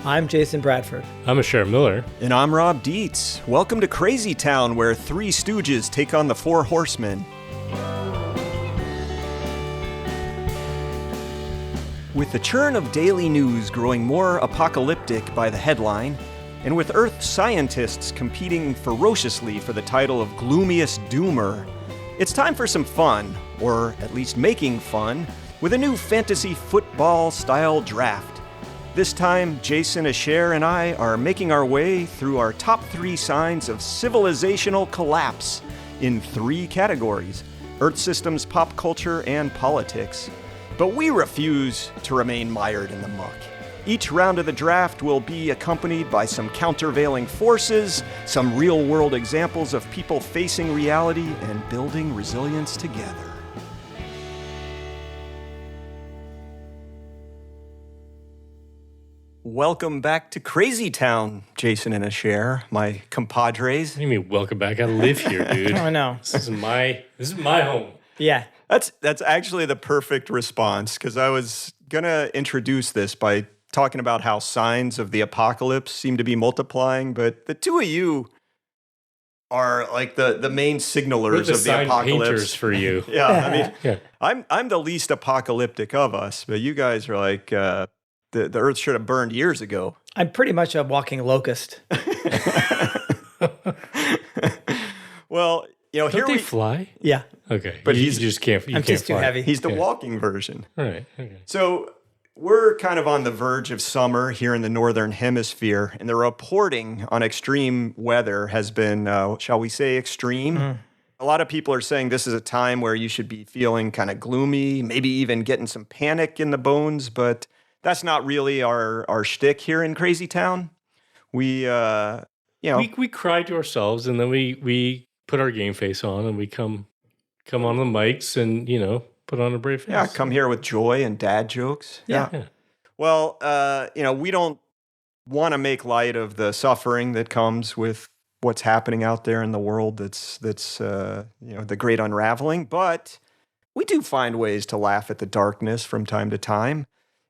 I'm Jason Bradford. I'm Asher Miller. And I'm Rob Dietz. Welcome to Crazy Town, where three stooges take on the four horsemen. With the churn of daily news growing more apocalyptic by the headline, and with Earth scientists competing ferociously for the title of gloomiest doomer, it's time for some fun, or at least making fun, with a new fantasy football-style draft. This time, Jason, Asher, and I are making our way through our top 3 signs of civilizational collapse in 3 categories: Earth systems, pop culture, and politics. But we refuse to remain mired in the muck. Each round of the draft will be accompanied by some countervailing forces, some real-world examples of people facing reality and building resilience together. Welcome back to Crazy Town, Jason and Asher, my compadres. What do you mean, welcome back? I live here, dude. I know. This is my home. Yeah. That's actually the perfect response, because I was going to introduce this by talking about how signs of the apocalypse seem to be multiplying, but the two of you are like the main signalers of the apocalypse. Painters for you. Yeah, I mean, I'm the least apocalyptic of us, but you guys are like the Earth should have burned years ago. I'm pretty much a walking locust. Well, you know, Don't they fly? Yeah. Okay, but you just can't. I'm just too fly. heavy. He's the walking version. All right. Okay. So we're kind of on the verge of summer here in the Northern Hemisphere, and the reporting on extreme weather has been, shall we say, extreme. A lot of people are saying this is a time where you should be feeling kind of gloomy, maybe even getting some panic in the bones, but that's not really our shtick here in Crazy Town. We, we cry to ourselves, and then we put our game face on, and we come on the mics and, put on a brave face. Yeah, come here with joy and dad jokes. Yeah. Well, we don't want to make light of the suffering that comes with what's happening out there in the world. That's the great unraveling. But we do find ways to laugh at the darkness from time to time,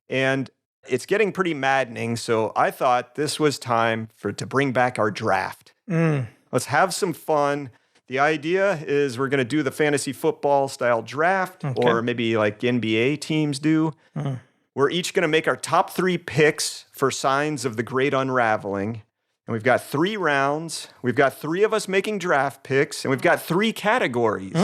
and it's getting pretty maddening. So I thought this was time to bring back our draft. Let's have some fun. The idea is we're going to do the fantasy football style draft, or maybe like NBA teams do. We're each going to make our top 3 picks for signs of the great unraveling. And we've got 3 rounds. We've got 3 of us making draft picks, and we've got 3 categories.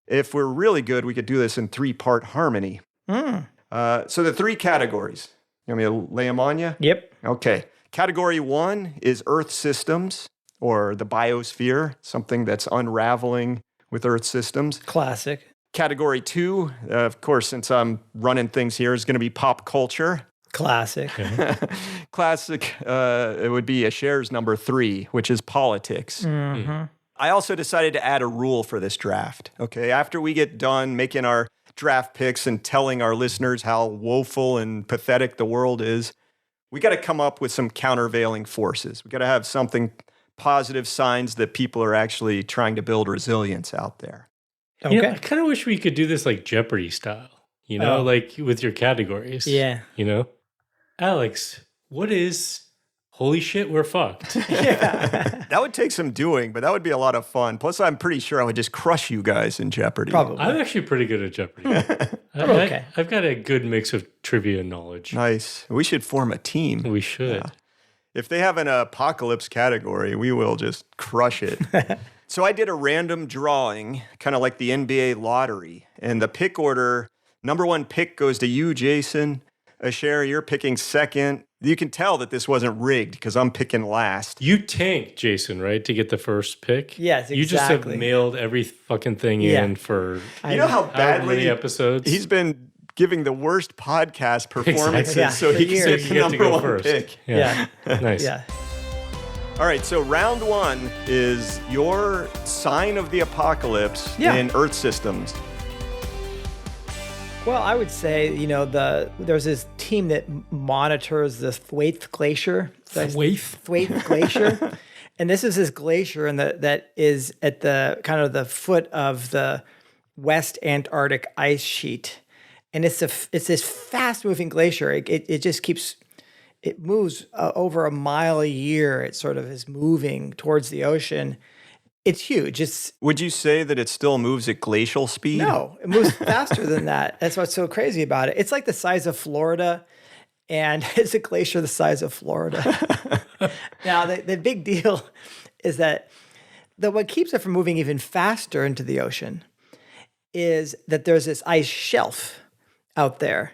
If we're really good, we could do this in 3-part harmony. So the 3 categories. You want me to lay them on you? Yep. Okay. Category 1 is Earth systems, or the biosphere, something that's unraveling with Earth systems. Classic. Category 2, of course, since I'm running things here, is going to be pop culture. Classic. Classic, it would be Asher's number 3, which is politics. I also decided to add a rule for this draft. Okay, after we get done making our draft picks and telling our listeners how woeful and pathetic the world is, we got to come up with some countervailing forces. We got to have something positive, signs that people are actually trying to build resilience out there. Okay. I kind of wish we could do this like Jeopardy style, like with your categories. Yeah. Alex, what is holy shit, we're fucked? Yeah. That would take some doing, but that would be a lot of fun. Plus, I'm pretty sure I would just crush you guys in Jeopardy. Probably. I'm actually pretty good at Jeopardy. Okay. I've got a good mix of trivia knowledge. Nice. We should form a team. We should. Yeah. If they have an apocalypse category, we will just crush it. So I did a random drawing, kind of like the NBA lottery. And the pick order, number 1 pick goes to you, Jason. Asher, you're picking second. You can tell that this wasn't rigged because I'm picking last. You tanked, Jason, right, to get the first pick? Yes, exactly. You just have mailed every fucking thing in for you know how badly many episodes? He's been giving the worst podcast performances Yeah, so he can years. get the number 1 pick. Yeah. Nice. Yeah. All right, so round 1 is your sign of the apocalypse in Earth systems. Well, I would say, there's this team that monitors the Thwaites Glacier. Thwaites Glacier. And this is this glacier that is at the kind of the foot of the West Antarctic ice sheet. And it's this fast moving glacier. It just keeps it moves over a mile a year. It sort of is moving towards the ocean. It's huge. Would you say that it still moves at glacial speed? No, it moves faster than that. That's what's so crazy about it. It's like the size of Florida, and it's a glacier the size of Florida. Now, the big deal is that what keeps it from moving even faster into the ocean is that there's this ice shelf out there.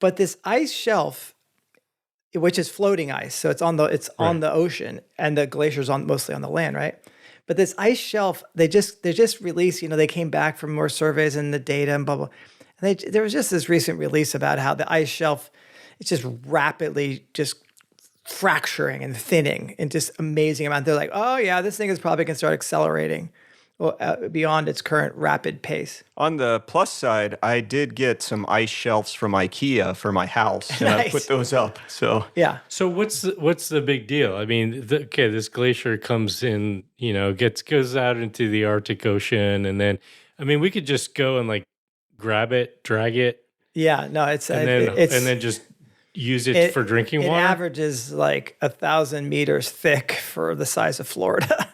But this ice shelf, which is floating ice, so it's on the ocean, and the glacier's mostly on the land, right? But this ice shelf, they just released, they came back from more surveys and the data and blah, blah. And there was just this recent release about how the ice shelf, it's just rapidly just fracturing and thinning in just amazing amount. They're like, oh yeah, this thing is probably going to start accelerating beyond its current rapid pace. On the plus side, I did get some ice shelves from IKEA for my house, and Nice. I put those up. So Yeah. So what's the big deal? I mean, this glacier comes in, goes out into the Arctic Ocean, and then, I mean, we could just go and like grab it, drag it, Yeah, no, and then just use it for drinking water. It averages like 1,000 meters thick for the size of Florida.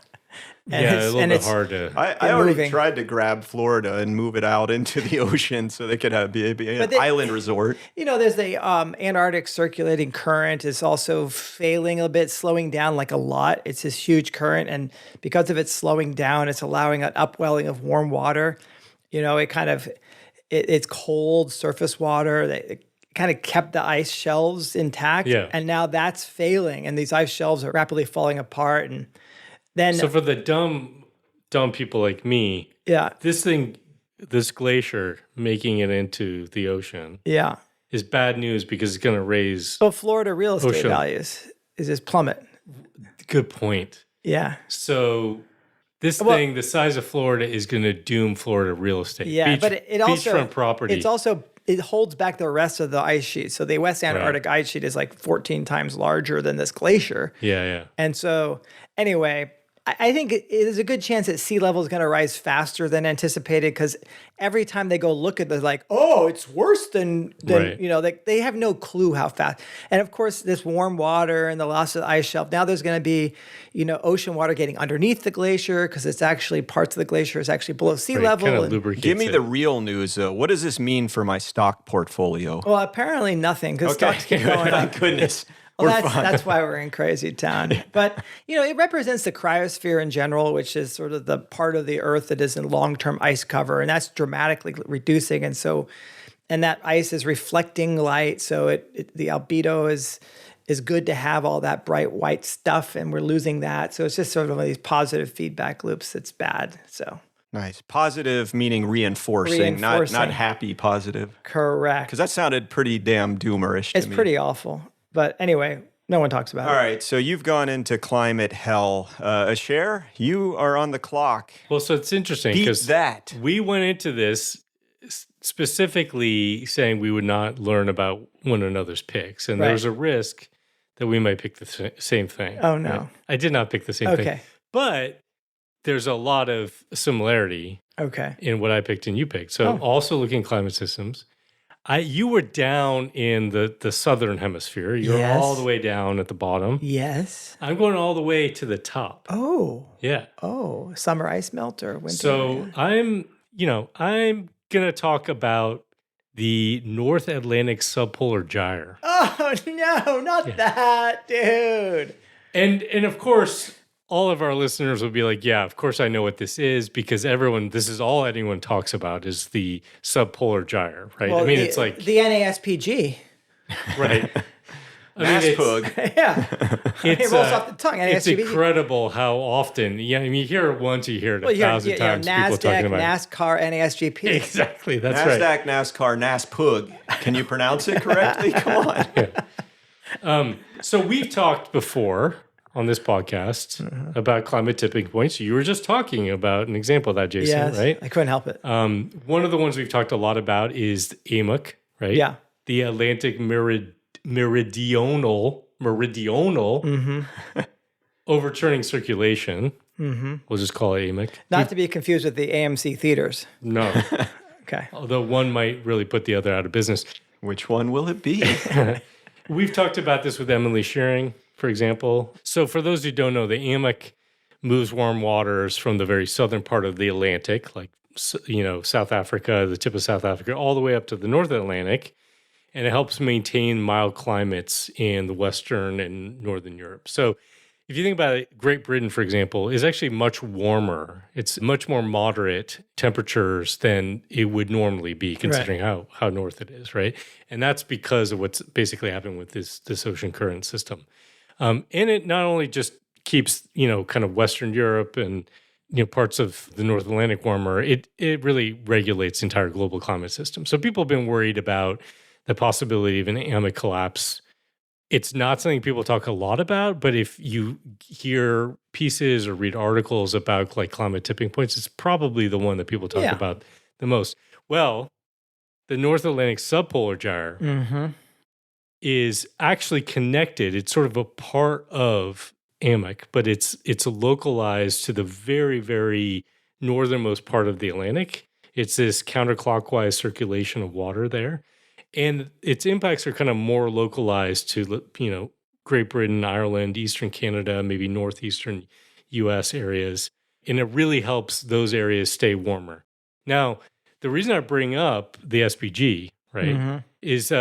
And a little bit hard to. I already tried to grab Florida and move it out into the ocean so they could be an island resort. There's the Antarctic circulating current is also failing a bit, slowing down like a lot. It's this huge current, and because of it slowing down, it's allowing an upwelling of warm water. It's cold surface water that kind of kept the ice shelves intact, and now that's failing, and these ice shelves are rapidly falling apart, and then so for the dumb people like me, this glacier making it into the ocean, is bad news because it's going to raise. So Florida real estate values is just plummet. Good point. Yeah. So this thing, the size of Florida, is going to doom Florida real estate. Yeah, but it also beachfront property. It holds back the rest of the ice sheet. So the West Antarctic ice sheet is like 14 times larger than this glacier. Yeah. And so anyway, I think it is a good chance that sea level is going to rise faster than anticipated, because every time they go look at it, they're like, oh, it's worse than they have no clue how fast. And of course, this warm water and the loss of the ice shelf, now there's going to be, ocean water getting underneath the glacier, because it's actually parts of the glacier is actually below sea level. Kind of lubricates Give me the real news, though. What does this mean for my stock portfolio? Well, apparently nothing, because stocks keep going up. Thank goodness. Well, that's why we're in crazy town. But, it represents the cryosphere in general, which is sort of the part of the Earth that is in long-term ice cover, and that's dramatically reducing. And that ice is reflecting light, so the albedo is good to have all that bright white stuff, and we're losing that. So it's just sort of one of these positive feedback loops that's bad. So nice. Positive meaning reinforcing. Not happy positive. Correct. Because that sounded pretty damn doomerish to me. It's pretty awful. But anyway, no one talks about it. All right, so you've gone into climate hell. Asher, you are on the clock. Well, so it's interesting because we went into this specifically saying we would not learn about one another's picks, and there's a risk that we might pick the same thing. Oh, no. Right? I did not pick the same thing. But there's a lot of similarity in what I picked and you picked. So also looking at climate systems. You were down in the southern hemisphere. You're all the way down at the bottom. Yes. I'm going all the way to the top. Oh. Yeah. Oh, summer ice melt or winter. So I'm going to talk about the North Atlantic subpolar gyre. Oh, no, not that, dude. And of course, all of our listeners will be like, yeah, of course I know what this is, because this is all anyone talks about is the subpolar gyre, right? Well, it's like the NASPG. Right. NASPG. Yeah. It rolls off the tongue. It's incredible how often, you hear it once, you hear it 1,000 times. People talking about NASCAR, NASGP. Exactly, that's right. NASDAQ, NASCAR, NASPG. Can you pronounce it correctly? Come on. Yeah. So we've talked before on this podcast about climate tipping points. You were just talking about an example of that, Jason, right? I couldn't help it. One of the ones we've talked a lot about is AMUC, right? Yeah. The Atlantic meridional overturning circulation. Mm-hmm. We'll just call it AMUC. Not to be confused with the AMC theaters. No. Okay. Although one might really put the other out of business. Which one will it be? We've talked about this with Emily Shearing, for example. So for those who don't know, the AMOC moves warm waters from the very southern part of the Atlantic, like, South Africa, the tip of South Africa, all the way up to the North Atlantic. And it helps maintain mild climates in the Western and Northern Europe. So if you think about it, Great Britain, for example, is actually much warmer. It's much more moderate temperatures than it would normally be, considering how north it is, right? And that's because of what's basically happened with this ocean current system. And it not only just keeps, kind of Western Europe and, parts of the North Atlantic warmer, it really regulates the entire global climate system. So people have been worried about the possibility of an AMOC collapse. It's not something people talk a lot about, but if you hear pieces or read articles about like climate tipping points, it's probably the one that people talk about the most. Well, the North Atlantic subpolar gyre is actually connected. It's sort of a part of AMOC, but it's localized to the very, very northernmost part of the Atlantic. It's this counterclockwise circulation of water there. And its impacts are kind of more localized to, Great Britain, Ireland, Eastern Canada, maybe northeastern U.S. areas. And it really helps those areas stay warmer. Now, the reason I bring up the SPG, right, is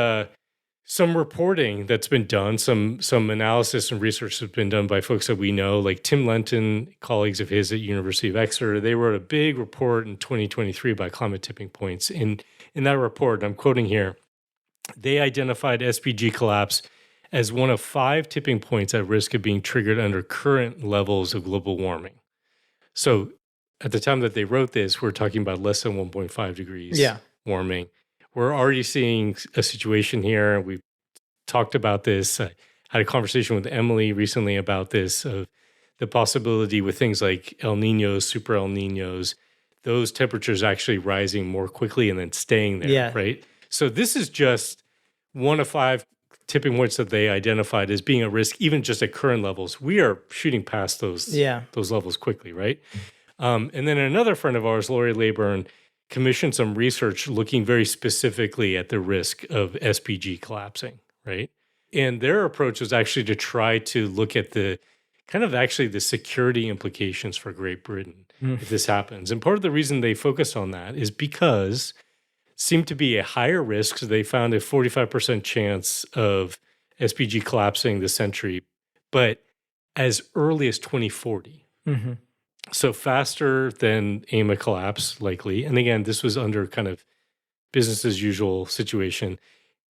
some reporting that's been done, some analysis and research that's been done by folks that we know, like Tim Lenton, colleagues of his at University of Exeter. They wrote a big report in 2023 about climate tipping points. And in that report, I'm quoting here, they identified SPG collapse as one of 5 tipping points at risk of being triggered under current levels of global warming. So at the time that they wrote this, we're talking about less than 1.5 degrees warming. We're already seeing a situation here. We've talked about this. I had a conversation with Emily recently about this, of the possibility with things like El Niños, super El Niños, those temperatures actually rising more quickly and then staying there, right? So this is just one of 5 tipping points that they identified as being a risk, even just at current levels. We are shooting past those levels quickly, right? And then another friend of ours, Lori Leyburn, commissioned some research looking very specifically at the risk of SPG collapsing, right? And their approach was actually to try to look at the kind of actually the security implications for Great Britain if this happens. And part of the reason they focused on that is because seemed to be a higher risk. So they found a 45% chance of SPG collapsing this century, but as early as 2040. So faster than AMOC collapse, likely. And again, this was under kind of business as usual situation,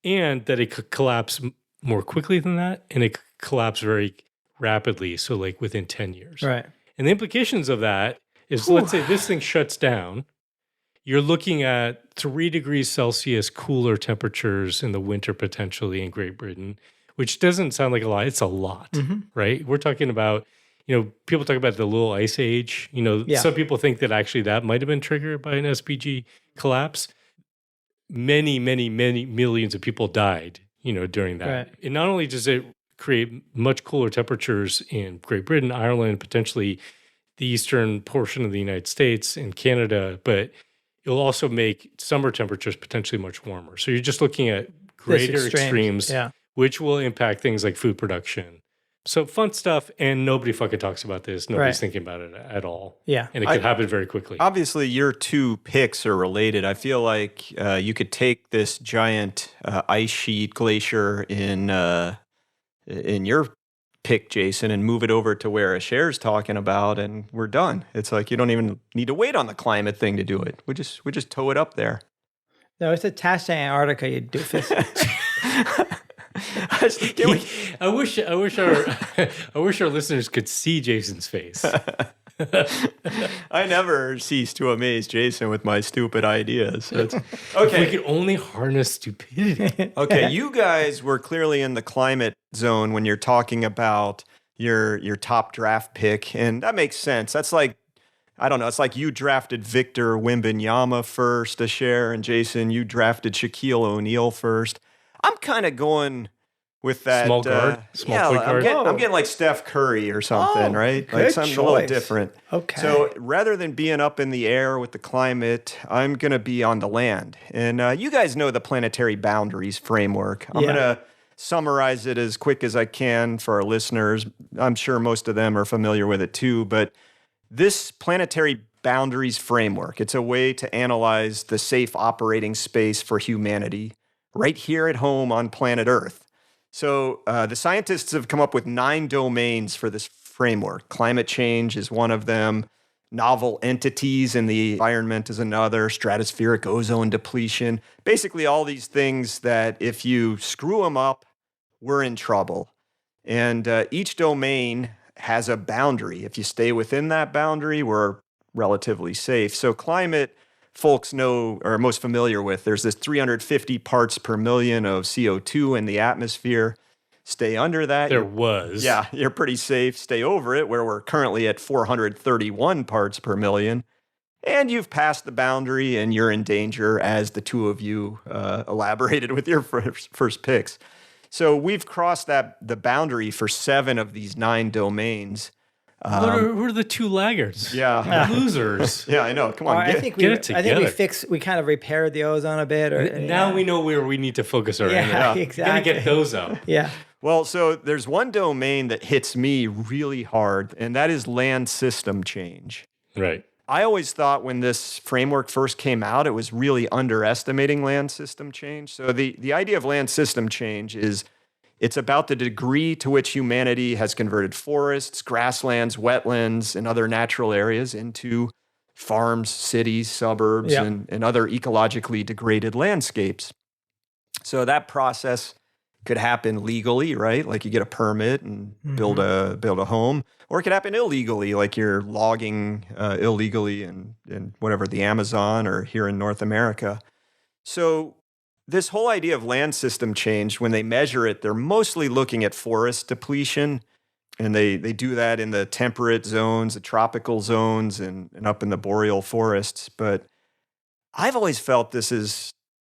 and that it could collapse more quickly than that, and it could collapse very rapidly. So like within 10 years. Right. And the implications of that is, let's say this thing shuts down. You're looking at 3 degrees Celsius cooler temperatures in the winter potentially in Great Britain, which doesn't sound like a lot. It's a lot, right? We're talking about, people talk about the little ice age. Some people think that actually that might have been triggered by an SPG collapse. Many, many, many millions of people died, during that. Right. And not only does it create much cooler temperatures in Great Britain, Ireland, potentially the eastern portion of the United States and Canada, but it'll also make summer temperatures potentially much warmer. So you're just looking at greater extremes, which will impact things like food production. So fun stuff, and nobody fucking talks about this. Nobody's thinking about it at all. Yeah. And it could happen very quickly. Obviously, your 2 picks are related. I feel like you could take this giant ice sheet glacier in your pick, Jason, and move it over to where Asher's talking about, and we're done. It's like you don't even need to wait on the climate thing to do it. We just tow it up there. No, it's attached to Antarctica, you doofus. I wish our listeners could see Jason's face. I never cease to amaze Jason with my stupid ideas. Okay. If we could only harness stupidity. Okay, you guys were clearly in the climate zone when you're talking about your top draft pick, and that makes sense. That's like, I don't know, it's like you drafted Victor Wembanyama first, Asher, and Jason, you drafted Shaquille O'Neal first. I'm kind of going with that. Small guard? Small point guard? I'm getting like Steph Curry or something, right? Like something a little different. Okay. So rather than being up in the air with the climate, I'm going to be on the land. And you guys know the planetary boundaries framework. I'm going to summarize it as quick as I can for our listeners. I'm sure most of them are familiar with it too, but this planetary boundaries framework, it's a way to analyze the safe operating space for humanity right here at home on planet Earth. So the scientists have come up with 9 domains for this framework. Climate change is one of them. Novel entities in the environment is another. Stratospheric ozone depletion. Basically all these things that if you screw them up, we're in trouble. And each domain has a boundary. If you stay within that boundary, we're relatively safe. So climate, folks know or are most familiar with, there's this 350 parts per million of CO2 in the atmosphere. Stay under that. There was. Yeah, you're pretty safe. Stay over it, where we're currently at 431 parts per million. And you've passed the boundary and you're in danger, as the two of you elaborated with your first picks. So we've crossed the boundary for 7 of these 9 domains. Who are the 2 laggards? Yeah. Losers. Yeah, I know. Come on, get it together. I think we kind of repaired the ozone a bit. Now we know where we need to focus our energy. Yeah, exactly. Gotta get those up. Yeah. Well, so there's one domain that hits me really hard, and that is land system change. Right. I always thought when this framework first came out, it was really underestimating land system change. So the idea of land system change is it's about the degree to which humanity has converted forests, grasslands, wetlands, and other natural areas into farms, cities, suburbs, and other ecologically degraded landscapes. So that process could happen legally, right? Like you get a permit and build a home, or it could happen illegally, like you're logging illegally in whatever, the Amazon or here in North America. So this whole idea of land system change, when they measure it, they're mostly looking at forest depletion, and they do that in the temperate zones, the tropical zones, and up in the boreal forests. But I've always felt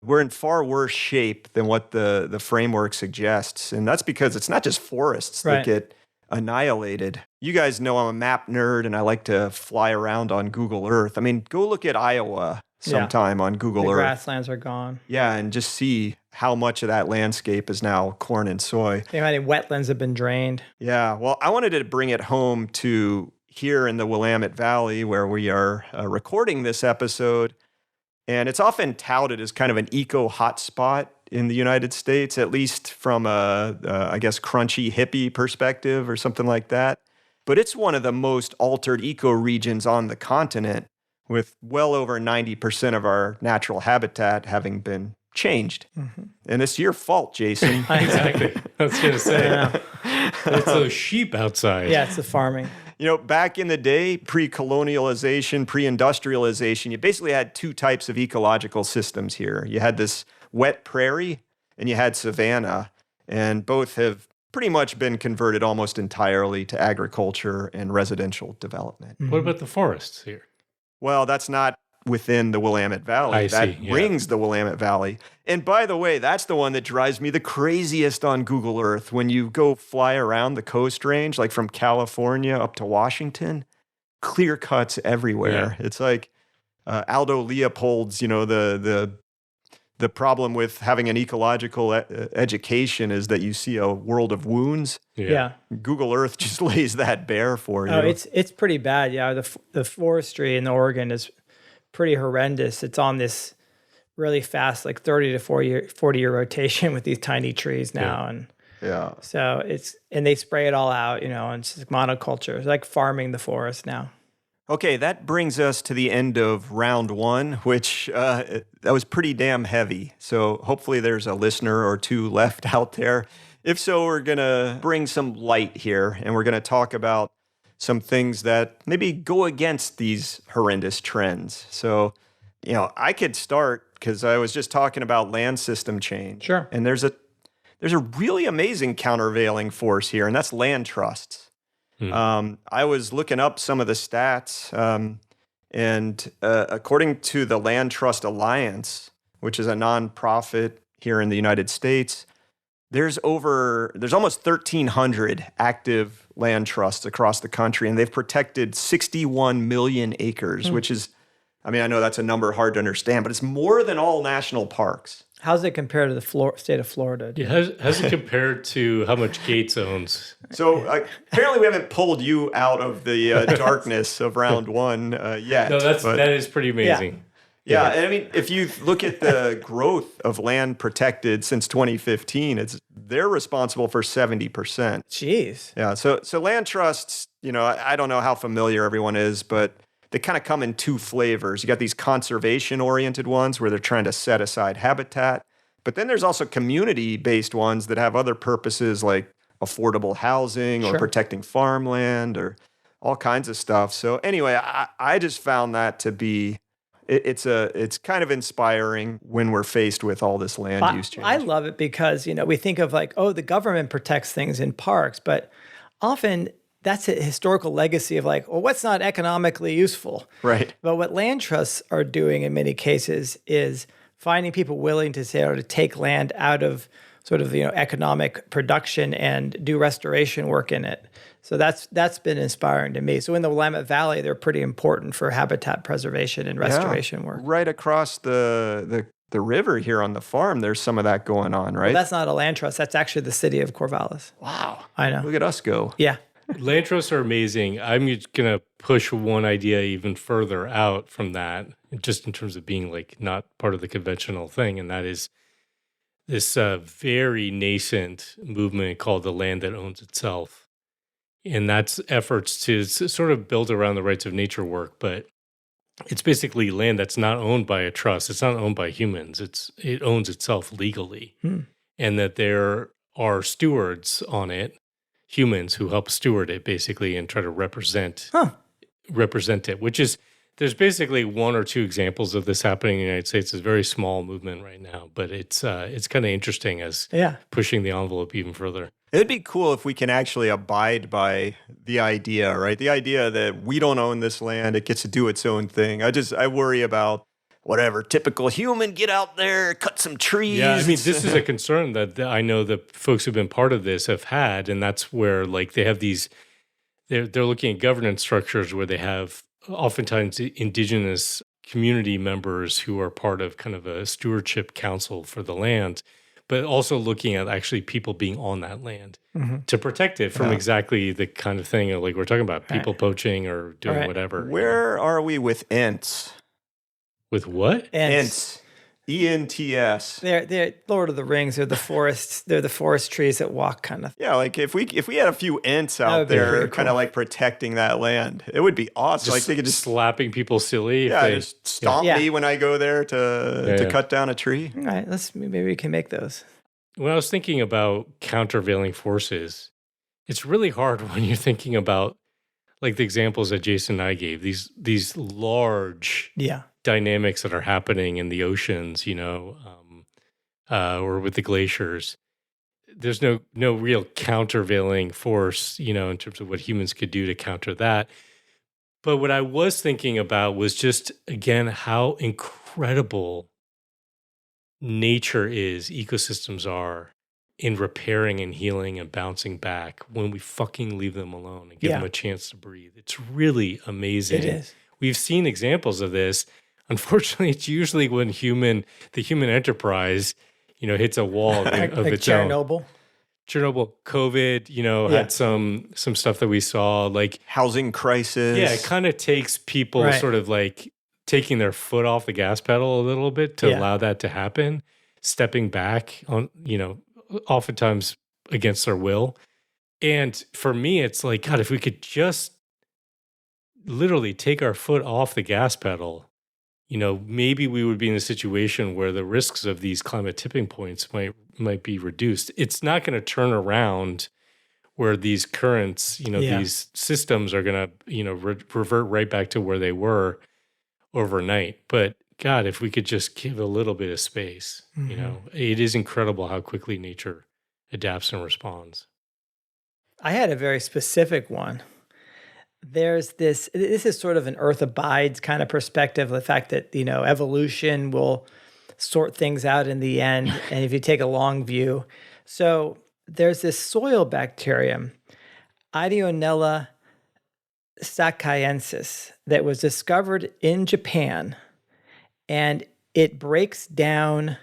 we're in far worse shape than what the framework suggests. And that's because it's not just forests that get annihilated. You guys know I'm a map nerd and I like to fly around on Google Earth. I mean, go look at Iowa sometime on Google Earth. The grasslands are gone. Yeah, and just see how much of that landscape is now corn and soy. How many wetlands have been drained. Yeah, well, I wanted to bring it home to here in the Willamette Valley where we are recording this episode. And it's often touted as kind of an eco hotspot in the United States, at least from I guess, crunchy hippie perspective or something like that. But it's one of the most altered ecoregions on the continent, with well over 90% of our natural habitat having been changed. Mm-hmm. And it's your fault, Jason. Exactly. I was going to say. It's those sheep outside. Yeah, it's the farming. You know, back in the day, pre-colonialization, pre-industrialization, you basically had 2 types of ecological systems here. You had this wet prairie and you had savanna, and both have pretty much been converted almost entirely to agriculture and residential development. Mm-hmm. What about the forests here? Well, that's not within the Willamette Valley. That rings the Willamette Valley. And by the way, that's the one that drives me the craziest on Google Earth. When you go fly around the Coast Range, like from California up to Washington, clear cuts everywhere. Yeah. It's like Aldo Leopold's, the problem with having an ecological education is that you see a world of wounds. Yeah. Google Earth just lays that bare for you. Oh, it's pretty bad. Yeah, the forestry in Oregon is pretty horrendous. It's on this really fast, like 30 to 40 year rotation with these tiny trees now. And so and they spray it all out, and it's like monoculture. It's like farming the forest now. Okay, that brings us to the end of round 1, which that was pretty damn heavy. So hopefully there's a listener or 2 left out there. If so, we're going to bring some light here, and we're going to talk about some things that maybe go against these horrendous trends. So, I could start because I was just talking about land system change. Sure. And there's a really amazing countervailing force here, and that's land trusts. I was looking up some of the stats, and according to the Land Trust Alliance, which is a nonprofit here in the United States, there's almost 1,300 active land trusts across the country, and they've protected 61 million acres, which is, I know that's a number hard to understand, but it's more than all national parks. How's it compared to the state of Florida? Yeah, how's it compared to how much Gates owns? So apparently we haven't pulled you out of the darkness of round one yet. No, that is pretty amazing. Yeah, and I mean, if you look at the growth of land protected since 2015, they're responsible for 70%. Jeez. Yeah, so land trusts, I don't know how familiar everyone is, but they kind of come in two flavors. You got these conservation-oriented ones where they're trying to set aside habitat, but then there's also community-based ones that have other purposes like affordable housing or protecting farmland or all kinds of stuff. So anyway, I just found that to be it's kind of inspiring when we're faced with all this land use change. I love it because we think of like, oh, the government protects things in parks, but often that's a historical legacy of like, well, what's not economically useful? Right. But what land trusts are doing in many cases is finding people willing to take land out of sort of economic production and do restoration work in it. So that's been inspiring to me. So in the Willamette Valley, they're pretty important for habitat preservation and restoration work. Right across the river here on the farm, there's some of that going on, right? Well, that's not a land trust. That's actually the city of Corvallis. Wow. I know. Look at us go. Yeah. Land trusts are amazing. I'm going to push one idea even further out from that, just in terms of being like not part of the conventional thing. And that is this very nascent movement called the land that owns itself. And that's efforts to sort of build around the rights of nature work, but it's basically land that's not owned by a trust. It's not owned by humans. It owns itself legally. And that there are stewards on it, humans who help steward it basically and try to represent it, which is, there's basically one or two examples of this happening in the United States. It's a very small movement right now, but it's kind of interesting as pushing the envelope even further. It'd be cool if we can actually abide by the idea, right? The idea that we don't own this land, it gets to do its own thing. I worry about whatever, typical human, get out there, cut some trees. Yeah, I mean, this is a concern that I know the folks who've been part of this have had, and that's where like they have these, they're looking at governance structures where they have oftentimes indigenous community members who are part of kind of a stewardship council for the land, but also looking at actually people being on that land to protect it from exactly the kind of thing like we're talking about, people poaching or doing whatever. Where are we with Ents? With what? Ents. ENTS. They're Lord of the Rings. They're the forests. They're the forest trees that walk kind of. Yeah, like if we had a few Ents out there, kind of like protecting that land, it would be awesome. Just like they could just slapping people silly. Just stomp me when I go there to cut down a tree. All right, maybe we can make those. When I was thinking about countervailing forces, it's really hard when you're thinking about like the examples that Jason and I gave. These large dynamics that are happening in the oceans, or with the glaciers. There's no real countervailing force, in terms of what humans could do to counter that. But what I was thinking about was just, again, how incredible nature is, ecosystems are in repairing and healing and bouncing back when we fucking leave them alone and give them a chance to breathe. It's really amazing. It is. We've seen examples of this. Unfortunately, it's usually when the human enterprise, hits a wall of its Chernobyl. own. Chernobyl, COVID, had some stuff that we saw, like housing crisis. Yeah, it kind of takes people sort of like taking their foot off the gas pedal a little bit to allow that to happen, stepping back on, oftentimes against their will. And for me, it's like, God, if we could just literally take our foot off the gas pedal, maybe we would be in a situation where the risks of these climate tipping points might be reduced. It's not going to turn around where these currents, these systems are going to, revert right back to where they were overnight. But God, if we could just give a little bit of space, it is incredible how quickly nature adapts and responds. I had a very specific one. There's this is sort of an earth abides kind of perspective, the fact that, evolution will sort things out in the end. And if you take a long view, so there's this soil bacterium, Ideonella sakaiensis, that was discovered in Japan, and it breaks down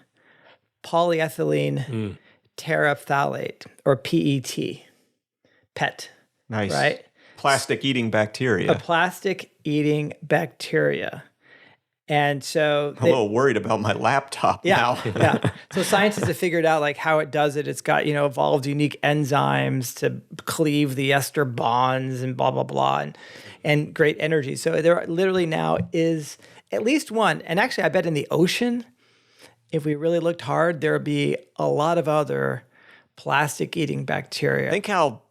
polyethylene terephthalate, or PET. PET. Nice. Right? Plastic eating bacteria. A plastic eating bacteria. And so I'm a little worried about my laptop now. Yeah. So scientists have figured out like how it does it. It's got, evolved unique enzymes to cleave the ester bonds and blah, blah, blah, and great energy. So there literally now is at least one. And actually, I bet in the ocean, if we really looked hard, there would be a lot of other plastic-eating bacteria. Think how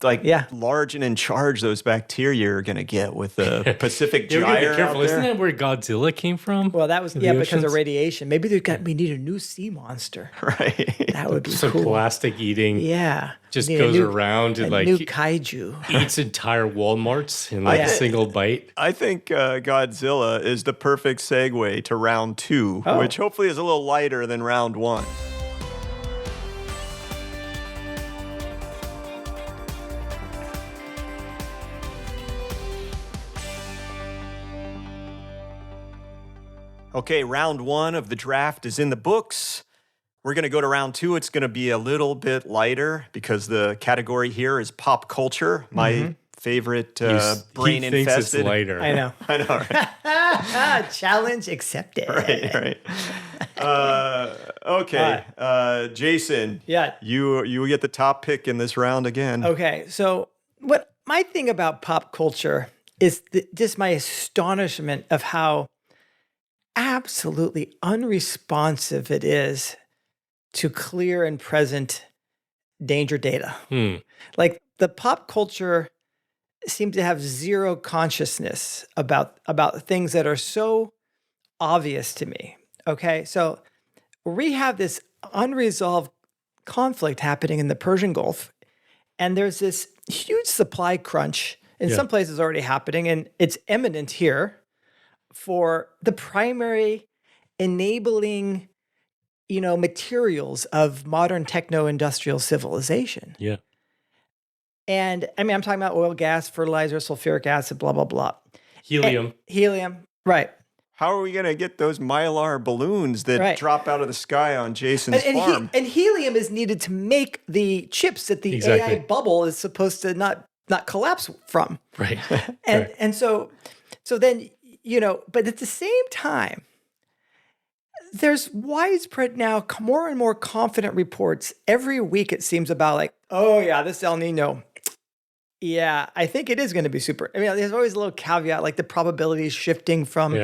large and in charge those bacteria are going to get with the Pacific gyre. Be careful. Isn't that where Godzilla came from? Well, that was because of radiation. Maybe we need a new sea monster. Right. That would be some cool. plastic eating. Yeah. Just goes around and new kaiju. Eats entire Walmarts in a single bite. I think Godzilla is the perfect segue to round 2, which hopefully is a little lighter than round 1. Okay, round 1 of the draft is in the books. We're going to go to round 2. It's going to be a little bit lighter because the category here is pop culture. My favorite brain infested. He thinks it's lighter. I know. I know, right? Challenge accepted. Right. Okay, Jason. Yeah. You get the top pick in this round again. Okay, so what my thing about pop culture is just my astonishment of how absolutely unresponsive it is to clear and present danger data. Like the pop culture seems to have zero consciousness about things that are so obvious to me. Okay, so we have this unresolved conflict happening in the Persian Gulf, and there's this huge supply crunch in some places already happening, and it's imminent here for the primary enabling, materials of modern techno-industrial civilization. Yeah. And I mean, I'm talking about oil, gas, fertilizer, sulfuric acid, blah, blah, blah. Helium. Right. How are we going to get those mylar balloons that drop out of the sky on Jason's farm? And helium is needed to make the chips that the AI bubble is supposed to not collapse from. Right. And so then, but at the same time, there's widespread now, more and more confident reports every week, it seems, about like, oh yeah, this El Nino. Yeah, I think it is going to be super. I mean, there's always a little caveat, like the probability is shifting from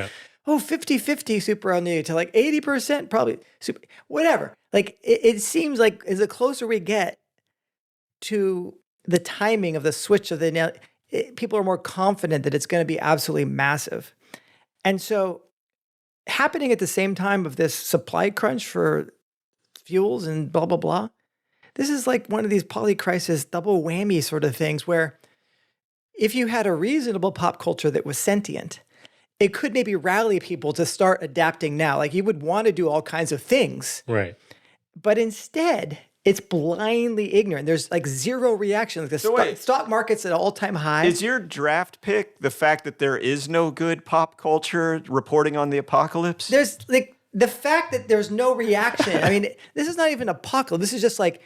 50-50 super El Nino to like 80% probably super, whatever. Like it seems like as the closer we get to the timing of the switch of the people are more confident that it's going to be absolutely massive. And so happening at the same time of this supply crunch for fuels and blah, blah, blah, this is like one of these polycrisis double whammy sort of things where if you had a reasonable pop culture that was sentient, it could maybe rally people to start adapting now. Like you would want to do all kinds of things. Right. But instead, it's blindly ignorant. There's like zero reaction. Like the stock market's at all-time high. Is your draft pick the fact that there is no good pop culture reporting on the apocalypse? There's like the fact that there's no reaction. I mean, this is not even apocalypse. This is just like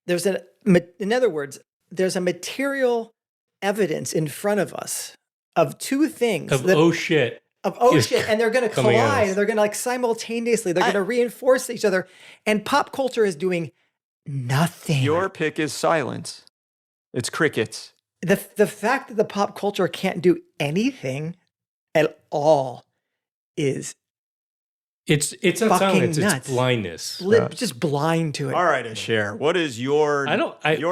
in other words, there's a material evidence in front of us of two things. Shit. And they're going to collide. And they're going to like simultaneously, they're going to reinforce each other. And pop culture is doing nothing. Your pick is silence. It's crickets. The fact that the pop culture can't do anything at all is it's not silence, it's blindness. Just blind to it. All right, Asher, what is your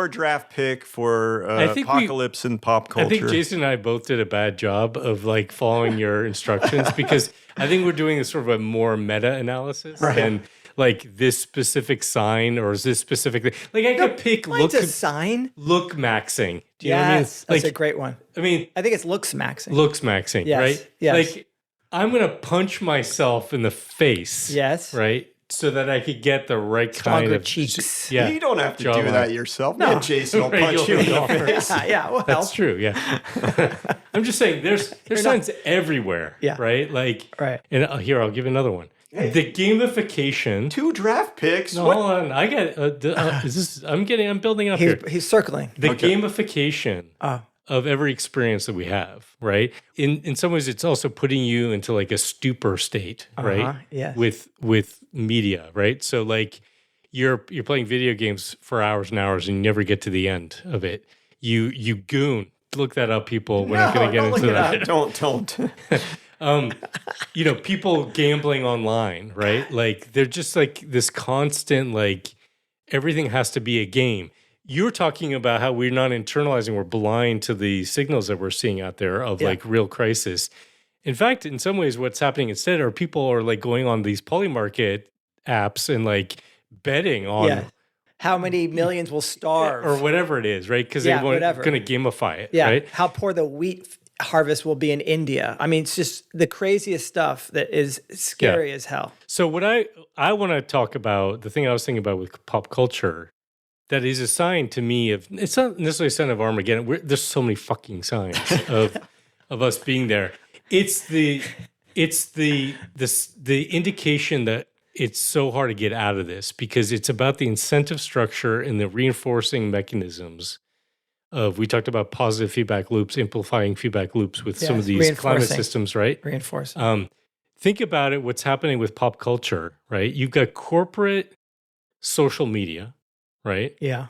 draft pick for apocalypse and pop culture? I think Jason and I both did a bad job of like following your instructions because I think we're doing a sort of a more meta analysis and like this specific sign or is this specific thing. Like I could pick a sign. Look maxing. Do you know what I mean? Like, that's a great one. I mean, I think it's looks maxing. Looks maxing, yes. right? Yes. Like I'm going to punch myself in the face. Yes. Right? So that I could get the right stronger kind of cheeks. Yeah. You don't have to do that yourself. No. Jason will punch you in the face. Well, that's true. Yeah. I'm just saying there's signs everywhere. Yeah. Right? Like, right. And here, I'll give another one. the gamification. 2 draft picks. No, hold on. I get. I'm building up here. He's circling. The gamification of every experience that we have, right? In some ways, it's also putting you into like a stupor state, right? Yeah. With media, right? So like you're playing video games for hours and hours, and you never get to the end of it. You goon. Look that up, people. We're not going to get into that. Don't. People gambling online, right? Like they're just like this constant, like everything has to be a game. You're talking about how we're not internalizing, we're blind to the signals that we're seeing out there of like real crisis. In fact, in some ways, what's happening instead are people are like going on these polymarket apps and like betting on how many millions will starve or whatever it is, right? Because they're going to gamify it, right? How poor the wheat harvest will be in India. I mean, it's just the craziest stuff that is scary as hell. So what I want to talk about, the thing I was thinking about with pop culture, that is a sign to me of, it's not necessarily a sign of Armageddon. There's so many fucking signs of us being there. It's the indication that it's so hard to get out of this because it's about the incentive structure and the reinforcing mechanisms of, we talked about positive feedback loops, amplifying feedback loops with some of these climate systems, right? Reinforcing. Think about it, what's happening with pop culture, right? You've got corporate social media, right? Yeah.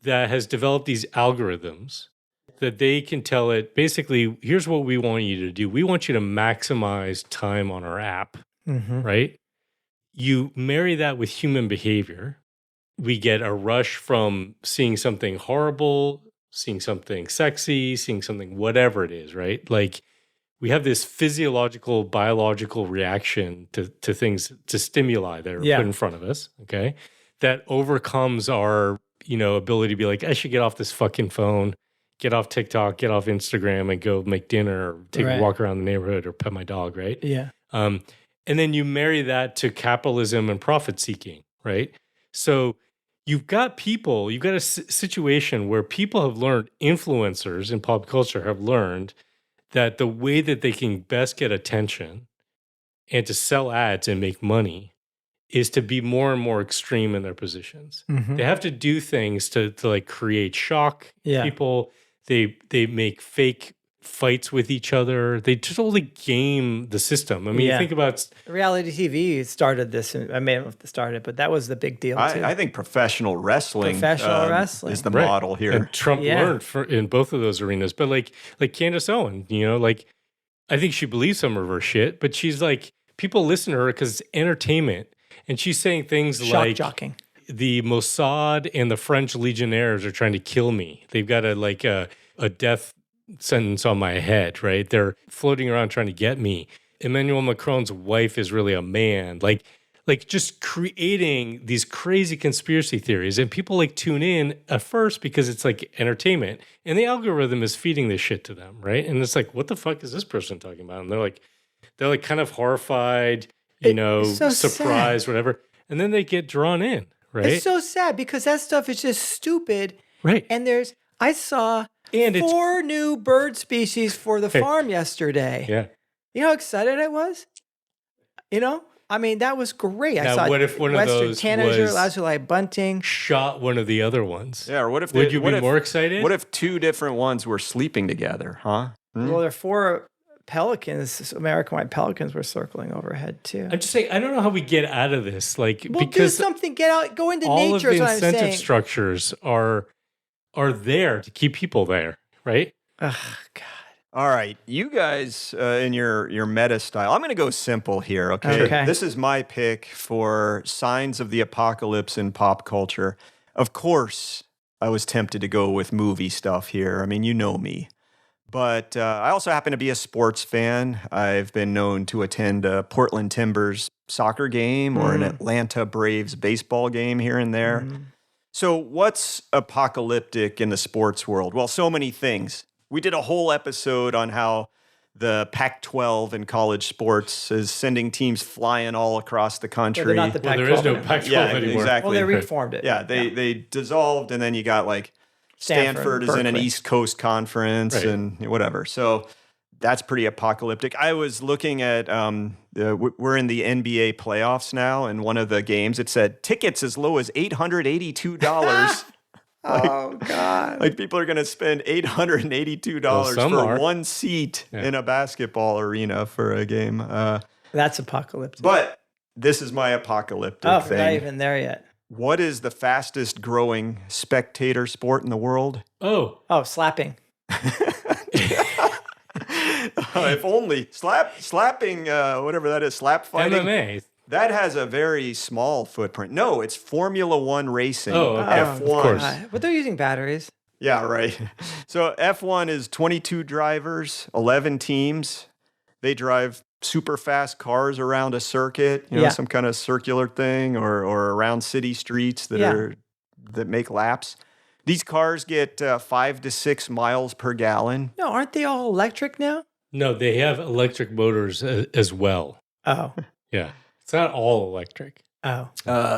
That has developed these algorithms that they can tell it, basically, here's what we want you to do. We want you to maximize time on our app, right? You marry that with human behavior. We get a rush from seeing something horrible, seeing something sexy, seeing something, whatever it is, right? Like we have this physiological, biological reaction to things, to stimuli that are put in front of us, okay? That overcomes our, ability to be like, I should get off this fucking phone, get off TikTok, get off Instagram and go make dinner or take a walk around the neighborhood or pet my dog, right? Yeah. And then you marry that to capitalism and profit seeking, right? So you've got a situation where people have learned, influencers in pop culture have learned that the way that they can best get attention and to sell ads and make money is to be more and more extreme in their positions. They have to do things to like create shock. People, they make fake fights with each other. They totally game the system. I mean, you think about reality TV started this. I may have started, but that was the big deal too. I think professional wrestling is the model here. And Trump learned in both of those arenas. But like Candace Owen, like I think she believes some of her shit, but she's like, people listen to her because it's entertainment. And she's saying things like the Mossad and the French Legionnaires are trying to kill me. They've got a death sentence on my head, right? They're floating around trying to get me. Emmanuel Macron's wife is really a man. Like just creating these crazy conspiracy theories. And people like tune in at first because it's like entertainment. And the algorithm is feeding this shit to them, right? And it's like, what the fuck is this person talking about? And they're like kind of horrified, surprised, whatever. And then they get drawn in, right? It's so sad because that stuff is just stupid. Right. And I saw 4 new bird species for the farm yesterday. Yeah. You know how excited I was? I mean, that was great. Now, I saw what if one Western of those tanager, was lazuli bunting, shot one of the other ones? Yeah, or what if would you be more excited? What if 2 different ones were sleeping together, huh? Well, there are 4 pelicans, American white pelicans were circling overhead too. I'm just saying, I don't know how we get out of this. Like, well, because do something, get out, go into all nature. All of the incentive structures are there to keep people there, right? Oh, God. All right, you guys in your meta style, I'm going to go simple here, okay? This is my pick for signs of the apocalypse in pop culture. Of course, I was tempted to go with movie stuff here. I mean, you know me. But I also happen to be a sports fan. I've been known to attend a Portland Timbers soccer game or an Atlanta Braves baseball game here and there. So what's apocalyptic in the sports world? Well, so many things. We did a whole episode on how the Pac-12 in college sports is sending teams flying all across the country. Well, not the Pac-12 there is no Pac-12 anymore. Exactly. Well, they reformed it. Yeah, they dissolved, and then you got like Stanford is in an East Coast conference and whatever. So that's pretty apocalyptic. I was looking at, we're in the NBA playoffs now, and one of the games, it said tickets as low as $882. Oh, God. Like people are going to spend $882 for one seat in a basketball arena for a game. That's apocalyptic. But this is my apocalyptic thing. We're not even there yet. What is the fastest growing spectator sport in the world? Oh, slapping. If only. Slapping, whatever that is, slap fighting. MMA. That has a very small footprint. No, it's Formula One racing. F1. Of course. But they're using batteries. Yeah, right. So F1 is 22 drivers, 11 teams. They drive super fast cars around a circuit, some kind of circular thing, or around city streets that make laps. These cars get 5 to 6 miles per gallon. No, aren't they all electric now? No, they have electric motors as well. Oh. Yeah. It's not all electric. Oh.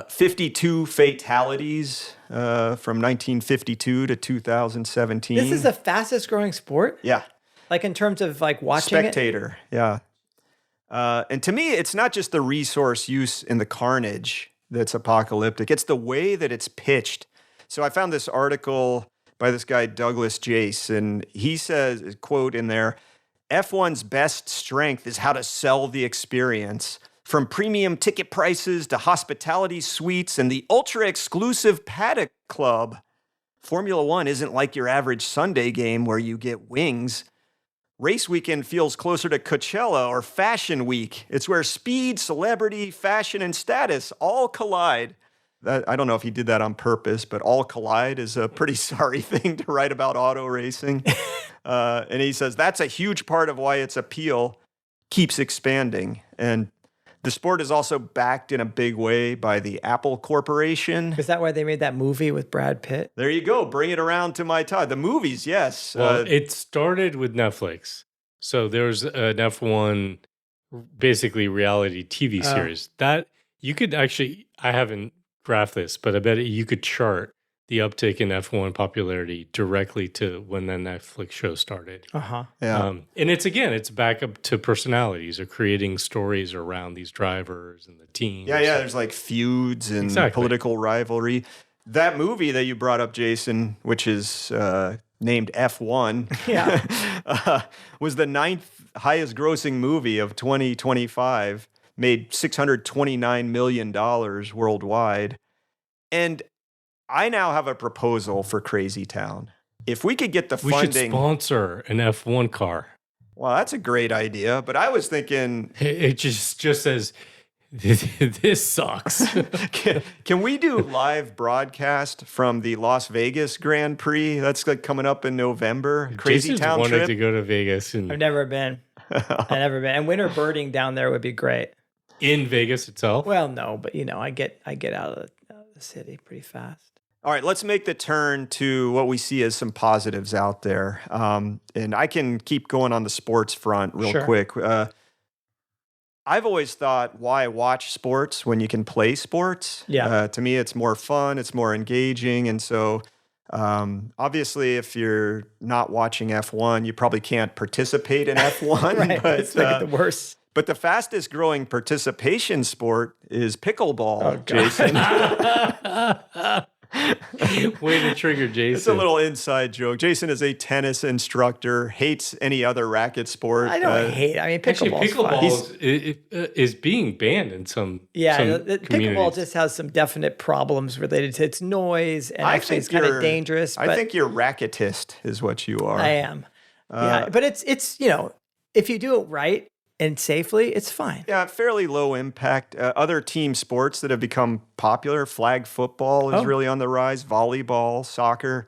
52 fatalities from 1952 to 2017. This is the fastest growing sport? Yeah. Like in terms of like watching Spectator, yeah. And to me, it's not just the resource use and the carnage that's apocalyptic. It's the way that it's pitched. So I found this article by this guy, Douglas Jace, and he says, quote in there, F1's best strength is how to sell the experience. From premium ticket prices to hospitality suites and the ultra-exclusive paddock club, Formula One isn't like your average Sunday game where you get wings. Race weekend feels closer to Coachella or Fashion Week. It's where speed, celebrity, fashion, and status all collide. I don't know if he did that on purpose, but all collide is a pretty sorry thing to write about auto racing. And he says that's a huge part of why its appeal keeps expanding. And the sport is also backed in a big way by the Apple Corporation. Is that why they made that movie with Brad Pitt? There you go. Bring it around to my time. The movies, yes. Well, it started with Netflix. So there's an F1, basically reality TV series. That you could actually, I haven't graphed this, but I bet you could chart the uptick in F1 popularity directly to when the Netflix show started. Uh-huh. Yeah. And it's back up to personalities or creating stories around these drivers and the teams. Yeah. There's like feuds and political rivalry. That movie that you brought up, Jason, which is named F1, was the 9th highest grossing movie of 2025, made $629 million worldwide. And I now have a proposal for Crazy Town. If we could get the funding... We should sponsor an F1 car. Well, that's a great idea, but I was thinking... It just says, this sucks. Can we do live broadcast from the Las Vegas Grand Prix? That's like coming up in November. Crazy Jason's Town wanted trip. to go to Vegas. I've never been. And winter birding down there would be great. In Vegas itself? Well, no, but I get out of the city pretty fast. All right, let's make the turn to what we see as some positives out there. And I can keep going on the sports front real quick. I've always thought, why watch sports when you can play sports? Yeah. To me, it's more fun, it's more engaging. And so obviously, if you're not watching F1, you probably can't participate in F1. Right, but, it's the worst. But the fastest growing participation sport is pickleball, Jason. Way to trigger Jason. It's a little inside joke. Jason is a tennis instructor, hates any other racket sport. I don't hate. I mean, pickleball is being banned in some pickleball just has some definite problems related to its noise, and actually it's kind of dangerous. I think you're racketist is what you are. I am. But it's if you do it right and safely, it's fine. Yeah, fairly low impact. Other team sports that have become popular, flag football is really on the rise, volleyball, soccer.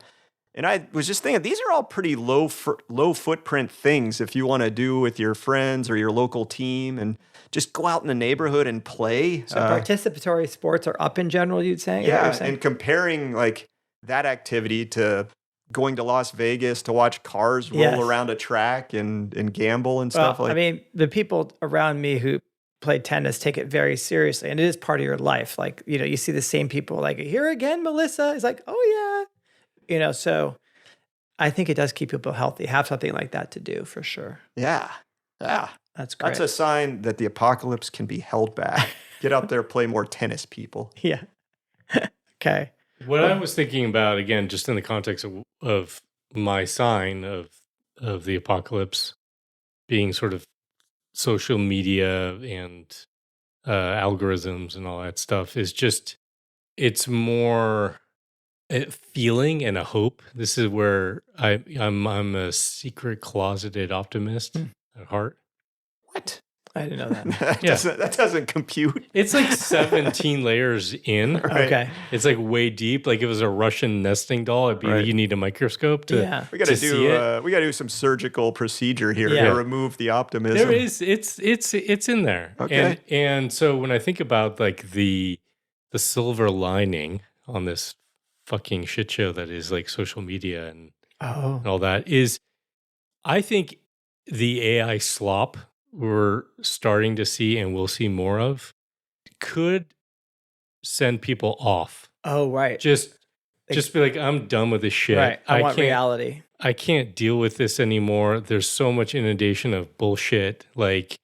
And I was just thinking, these are all pretty low footprint things if you want to do with your friends or your local team and just go out in the neighborhood and play. So participatory sports are up in general, you'd say? Yeah, and comparing like that activity to going to Las Vegas to watch cars roll around a track and gamble and stuff like that. I mean, the people around me who play tennis take it very seriously, and it is part of your life. Like, you see the same people like, here again, Melissa. It's like, oh yeah. So I think it does keep people healthy. Have something like that to do for sure. Yeah. That's great. That's a sign that the apocalypse can be held back. Get out there, play more tennis, people. Yeah. Okay. What I was thinking about, again, just in the context of my sign of the apocalypse being sort of social media and algorithms and all that stuff, is just, it's more a feeling and a hope. This is where I'm a secret closeted optimist at heart. What? I didn't know that. That doesn't compute. It's like 17 layers in. Right. Okay. It's like way deep. Like if it was a Russian nesting doll, it'd be you need a microscope to We got to see it. We got to do some surgical procedure here Yeah. to remove the optimism. There is it's in there. Okay. And so when I think about like the silver lining on this fucking shit show that is like social media and all that, is I think the AI slop we're starting to see and we'll see more of could send people off. Oh, right. Just be like, I'm done with this shit. Right. I want reality. I can't deal with this anymore. There's so much inundation of bullshit. Like,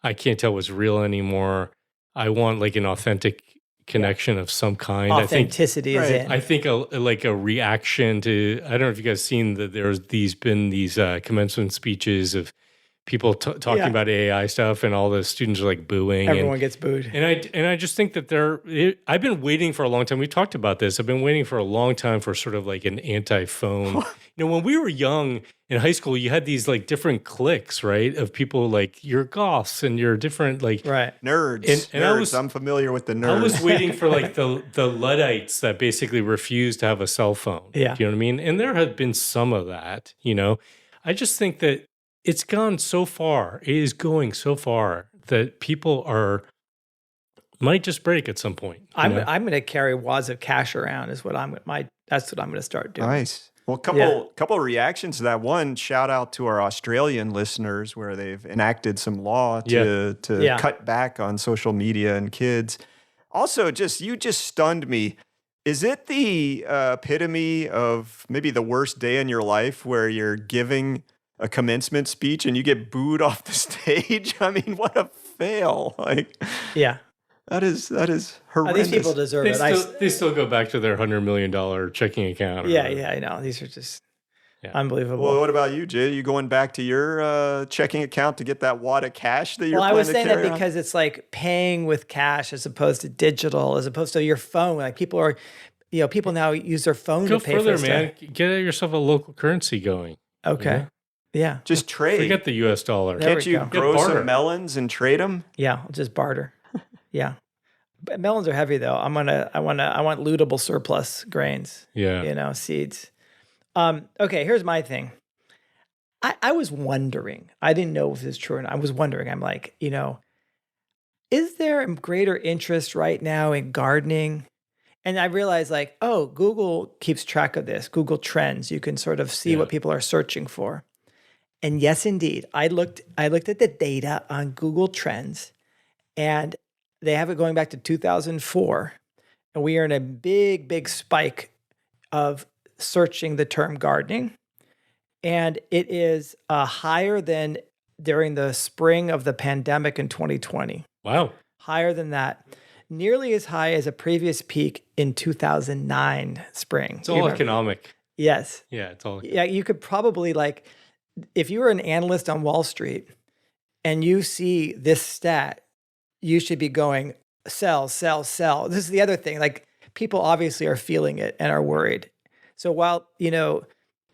I can't tell what's real anymore. I want like an authentic connection of some kind. Authenticity is in. I think a reaction to, I don't know if you guys seen that there's been these commencement speeches of people talking about AI stuff, and all the students are like booing. Everyone gets booed. And I just think that I've been waiting for a long time. We talked about this. I've been waiting for a long time for sort of like an anti-phone. When we were young in high school, you had these like different cliques, right? Of people like you're goths and you're different like nerds. And I'm familiar with the nerds. I was waiting for like the Luddites that basically refused to have a cell phone. Yeah. Do you know what I mean? And there had been some of that, I just think that it's gone so far. It is going so far that people might just break at some point. I'm going to carry wads of cash around. That's what I'm going to start doing. Nice. Well, couple of reactions to that. One, shout out to our Australian listeners where they've enacted some law to cut back on social media and kids. Also, you just stunned me. Is it the epitome of maybe the worst day in your life where you're giving a commencement speech and you get booed off the stage? I mean, what a fail. That is horrendous. These people deserve it. They still go back to their $100 million checking account. I know. These are just unbelievable. Well, what about you, Jay? Are you going back to your checking account to get that wad of cash that you're I was saying that on? because it's like paying with cash as opposed to digital, as opposed to your phone. Like people now use their phone to pay for stuff. Man. Get yourself a local currency going. Okay. Yeah. Just trade. Forget the US dollar. Can't you grow some melons and trade them? Yeah, I'll just barter. Yeah. But melons are heavy though. I want lootable surplus grains. Yeah. Seeds. Okay, here's my thing. I was wondering, I didn't know if this is true, and I was wondering, I'm like, is there greater interest right now in gardening? And I realized like, Google keeps track of this. Google Trends. You can sort of see what people are searching for. And yes, indeed, I looked at the data on Google Trends, and they have it going back to 2004. And we are in a big, big spike of searching the term gardening. And it is higher than during the spring of the pandemic in 2020. Wow. Higher than that. Nearly as high as a previous peak in 2009 spring. It's all economic. Yes. Yeah, it's all economic. Yeah, you could probably if you were an analyst on Wall Street and you see this stat, you should be going, sell, sell, sell. This is the other thing. Like people obviously are feeling it and are worried. So while,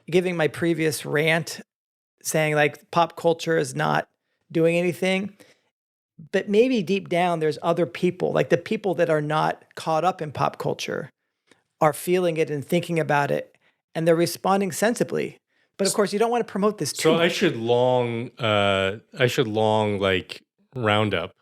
giving my previous rant saying like pop culture is not doing anything, but maybe deep down there's other people, like the people that are not caught up in pop culture are feeling it and thinking about it, and they're responding sensibly. But of course, you don't want to promote this too much. I should long like Roundup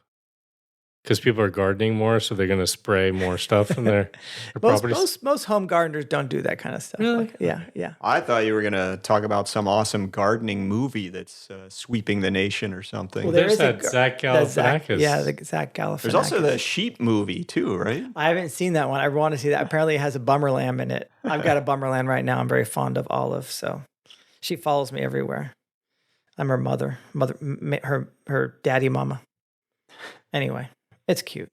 because people are gardening more, so they're going to spray more stuff in their properties. Most home gardeners don't do that kind of stuff. Really? Yeah. I thought you were going to talk about some awesome gardening movie that's sweeping the nation or something. Well, there's that Zach Galifianakis. The Zach Galifianakis. There's also the sheep movie too, right? I haven't seen that one. I want to see that. Apparently, it has a bummer lamb in it. I've got a bummer lamb right now. I'm very fond of Olive, so she follows me everywhere. I'm her mother, her daddy mama. Anyway, it's cute.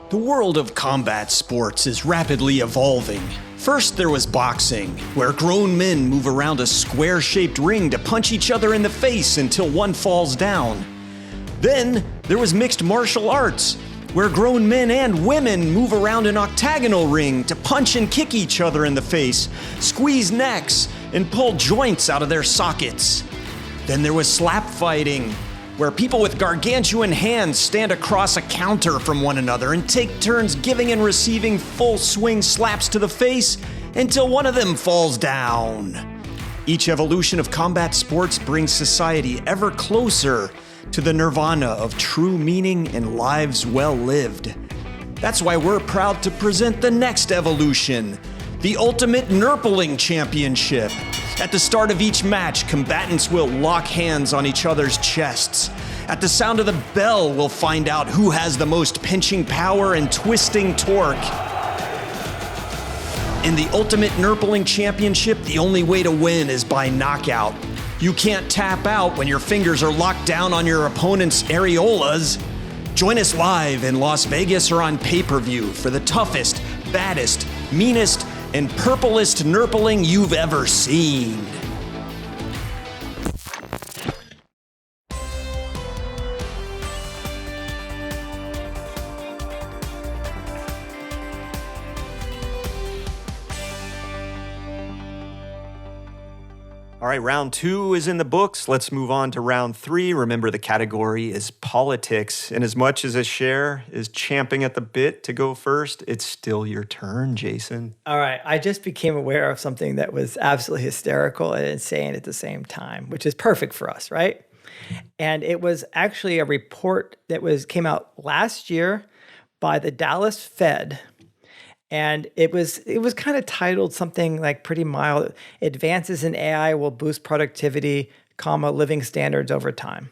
The world of combat sports is rapidly evolving. First, there was boxing, where grown men move around a square-shaped ring to punch each other in the face until one falls down. Then, there was mixed martial arts, where grown men and women move around an octagonal ring to punch and kick each other in the face, squeeze necks, and pull joints out of their sockets. Then there was slap fighting, where people with gargantuan hands stand across a counter from one another and take turns giving and receiving full swing slaps to the face until one of them falls down. Each evolution of combat sports brings society ever closer to the nirvana of true meaning and lives well lived. That's why we're proud to present the next evolution, the Ultimate Nurpling Championship. At the start of each match, combatants will lock hands on each other's chests. At the sound of the bell, we'll find out who has the most pinching power and twisting torque. In the Ultimate Nurpling Championship, the only way to win is by knockout. You can't tap out when your fingers are locked down on your opponent's areolas. Join us live in Las Vegas or on pay-per-view for the toughest, baddest, meanest, and purplest Nurpling you've ever seen. All right, round 2 is in the books. Let's move on to round 3. Remember, the category is politics. And as much as Asher is champing at the bit to go first, it's still your turn, Jason. All right. I just became aware of something that was absolutely hysterical and insane at the same time, which is perfect for us, right? And it was actually a report that came out last year by the Dallas Fed. And it was kind of titled something like pretty mild. Advances in AI will boost productivity, living standards over time.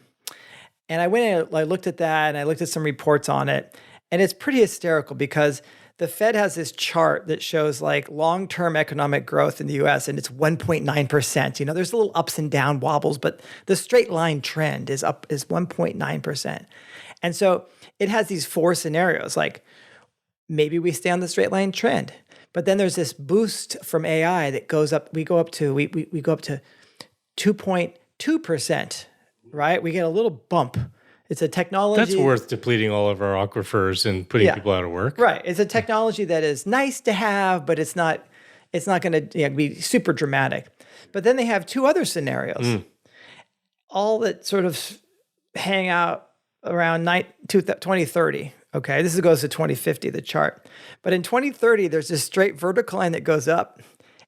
And I went and I looked at that and I looked at some reports on it. And it's pretty hysterical because the Fed has this chart that shows like long-term economic growth in the US and it's 1.9%. You know, there's a little ups and down wobbles, but the straight line trend is 1.9%. And so it has these 4 scenarios like, maybe we stay on the straight line trend, but then there's this boost from AI that goes up. We go up to 2.2%, right? We get a little bump. It's a technology that's worth depleting all of our aquifers and putting people out of work. Right. It's a technology that is nice to have, but it's not going to be super dramatic. But then they have 2 other scenarios, all that sort of hang out around 2030. Okay, this goes to 2050, the chart. But in 2030, there's this straight vertical line that goes up,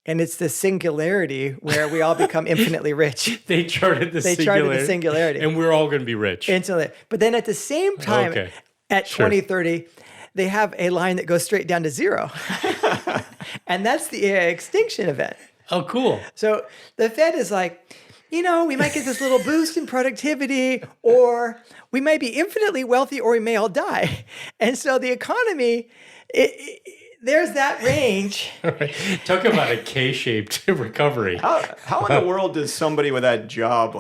and it's the singularity where we all become infinitely rich. They charted the singularity. And we're all going to be rich. Instantly. But then at the same time, at 2030, they have a line that goes straight down to 0. And that's the AI extinction event. Oh, cool. So the Fed is like, we might get this little boost in productivity, or we might be infinitely wealthy, or we may all die. And so the economy, there's that range. Right. Talk about a K-shaped recovery. How in the world does somebody with that job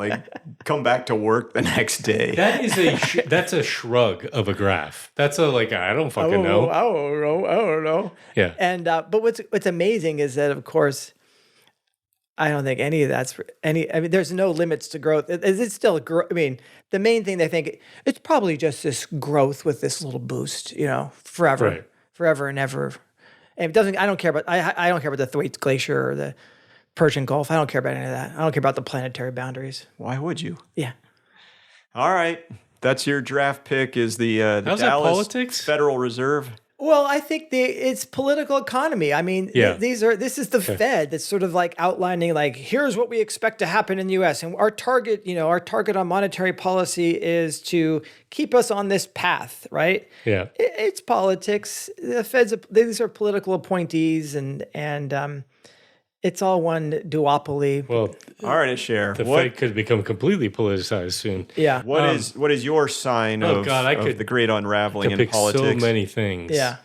come back to work the next day? That's a shrug of a graph. That's I don't fucking know. I don't know. Yeah. And but what's amazing is that, of course, I don't think any of that's there's no limits to growth. It's still the main thing they think it's probably just this growth with this little boost, forever and ever. And it doesn't. I don't care about. I don't care about the Thwaites Glacier or the Persian Gulf. I don't care about any of that. I don't care about the planetary boundaries. Why would you? Yeah. All right, that's your draft pick. Is the Dallas politics? Federal Reserve? Well, I think it's political economy. I mean, this is the Fed that's sort of like outlining, like, here's what we expect to happen in the U.S. And our target on monetary policy is to keep us on this path, right? Yeah. It's politics. The Fed's, these are political appointees, and it's all one duopoly. Well, all right, share. The Fed could become completely politicized soon. Yeah. What is your sign of the great unraveling in politics? So many things. Yeah.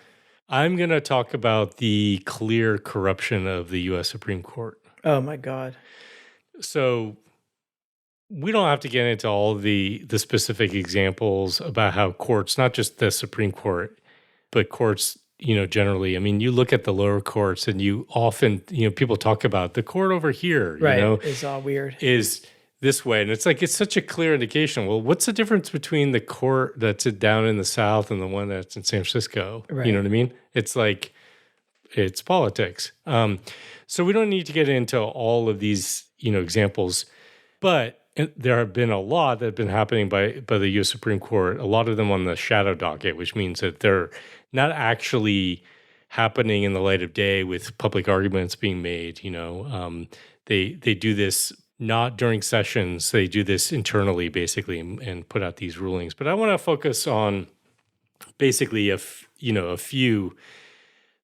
I'm going to talk about the clear corruption of the U.S. Supreme Court. Oh my God. So we don't have to get into all the specific examples about how courts, not just the Supreme Court, but courts, generally. I mean, you look at the lower courts and you often, people talk about the court over here, right. It's all weird. Is this way. And it's like, it's such a clear indication. Well, what's the difference between the court that's down in the South and the one that's in San Francisco? Right. You know what I mean? It's like, it's politics. So we don't need to get into all of these, examples, but there have been a lot that have been happening by the U.S. Supreme Court, a lot of them on the shadow docket, which means that they're not actually happening in the light of day with public arguments being made. They do this not during sessions. They do this internally, basically, and put out these rulings. But I want to focus on basically a few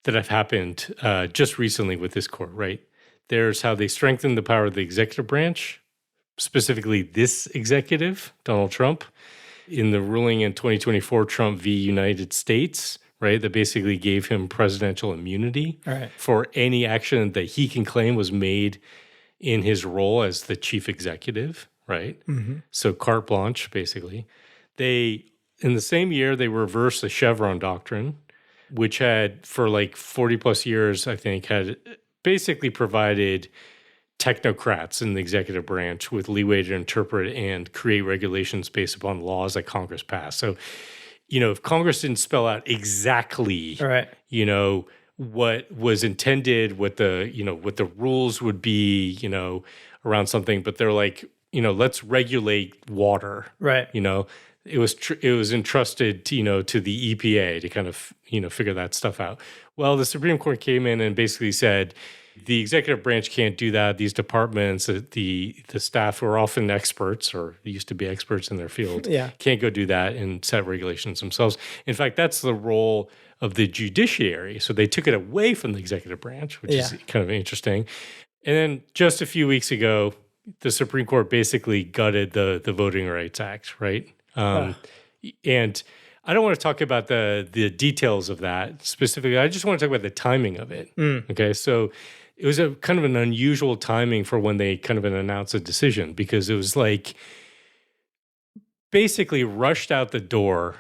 that have happened just recently with this court, right? There's how they strengthened the power of the executive branch, specifically this executive, Donald Trump, in the ruling in 2024, Trump v. United States, right, that basically gave him presidential immunity for any action that he can claim was made in his role as the chief executive, right? Mm-hmm. So carte blanche, basically. In the same year, they reversed the Chevron doctrine, which had, for like 40 plus years, I think, had basically provided technocrats in the executive branch with leeway to interpret and create regulations based upon laws that Congress passed. So, if Congress didn't spell out exactly, what was intended, what the rules would be, around something, but they're like, let's regulate water, right? It was entrusted, to the EPA to kind of, figure that stuff out. Well, the Supreme Court came in and basically said, the executive branch can't do that. These departments, the staff who are often experts or used to be experts in their field, can't go do that and set regulations themselves. In fact, that's the role of the judiciary. So they took it away from the executive branch, which is kind of interesting. And then just a few weeks ago, the Supreme Court basically gutted the Voting Rights Act, right? And I don't want to talk about the details of that specifically. I just want to talk about the timing of it. Okay, so it was a kind of an unusual timing for when they kind of announced a decision, because it was like basically rushed out the door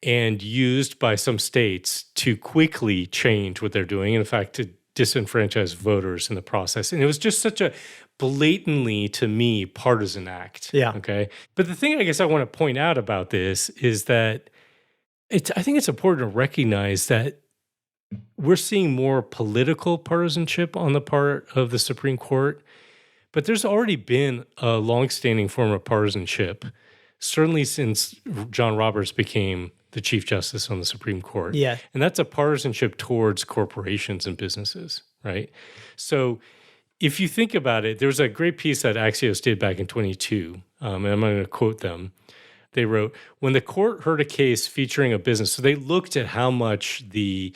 and used by some states to quickly change what they're doing. In fact, to disenfranchise voters in the process. And it was just such a blatantly, to me, partisan act. Yeah. Okay. But the thing I guess I want to point out about this is that I think it's important to recognize that we're seeing more political partisanship on the part of the Supreme Court, but there's already been a longstanding form of partisanship, certainly since John Roberts became the Chief Justice on the Supreme Court. Yeah. And that's a partisanship towards corporations and businesses, right? So if you think about it, there was a great piece that Axios did back in 22, and I'm going to quote them. They wrote, when the court heard a case featuring a business, so they looked at how much the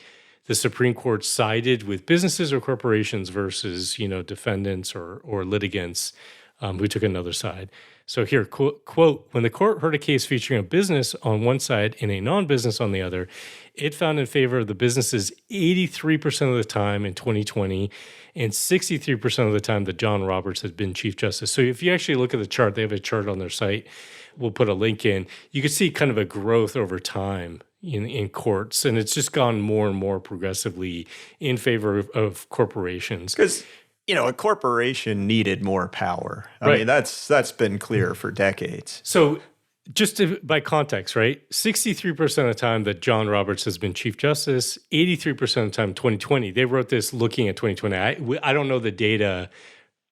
Supreme Court sided with businesses or corporations versus, defendants or litigants who took another side. So here, quote, when the court heard a case featuring a business on one side and a non-business on the other, it found in favor of the businesses 83% of the time in 2020 and 63% of the time that John Roberts had been Chief Justice. So if you actually look at the chart, they have a chart on their site. We'll put a link in. You can see kind of a growth over time in courts, and it's just gone more and more progressively in favor of corporations. Because a corporation needed more power. I mean, that's been clear for decades. So just by context, right? 63% of the time that John Roberts has been Chief Justice, 83% of the time 2020. They wrote this looking at 2020. I don't know the data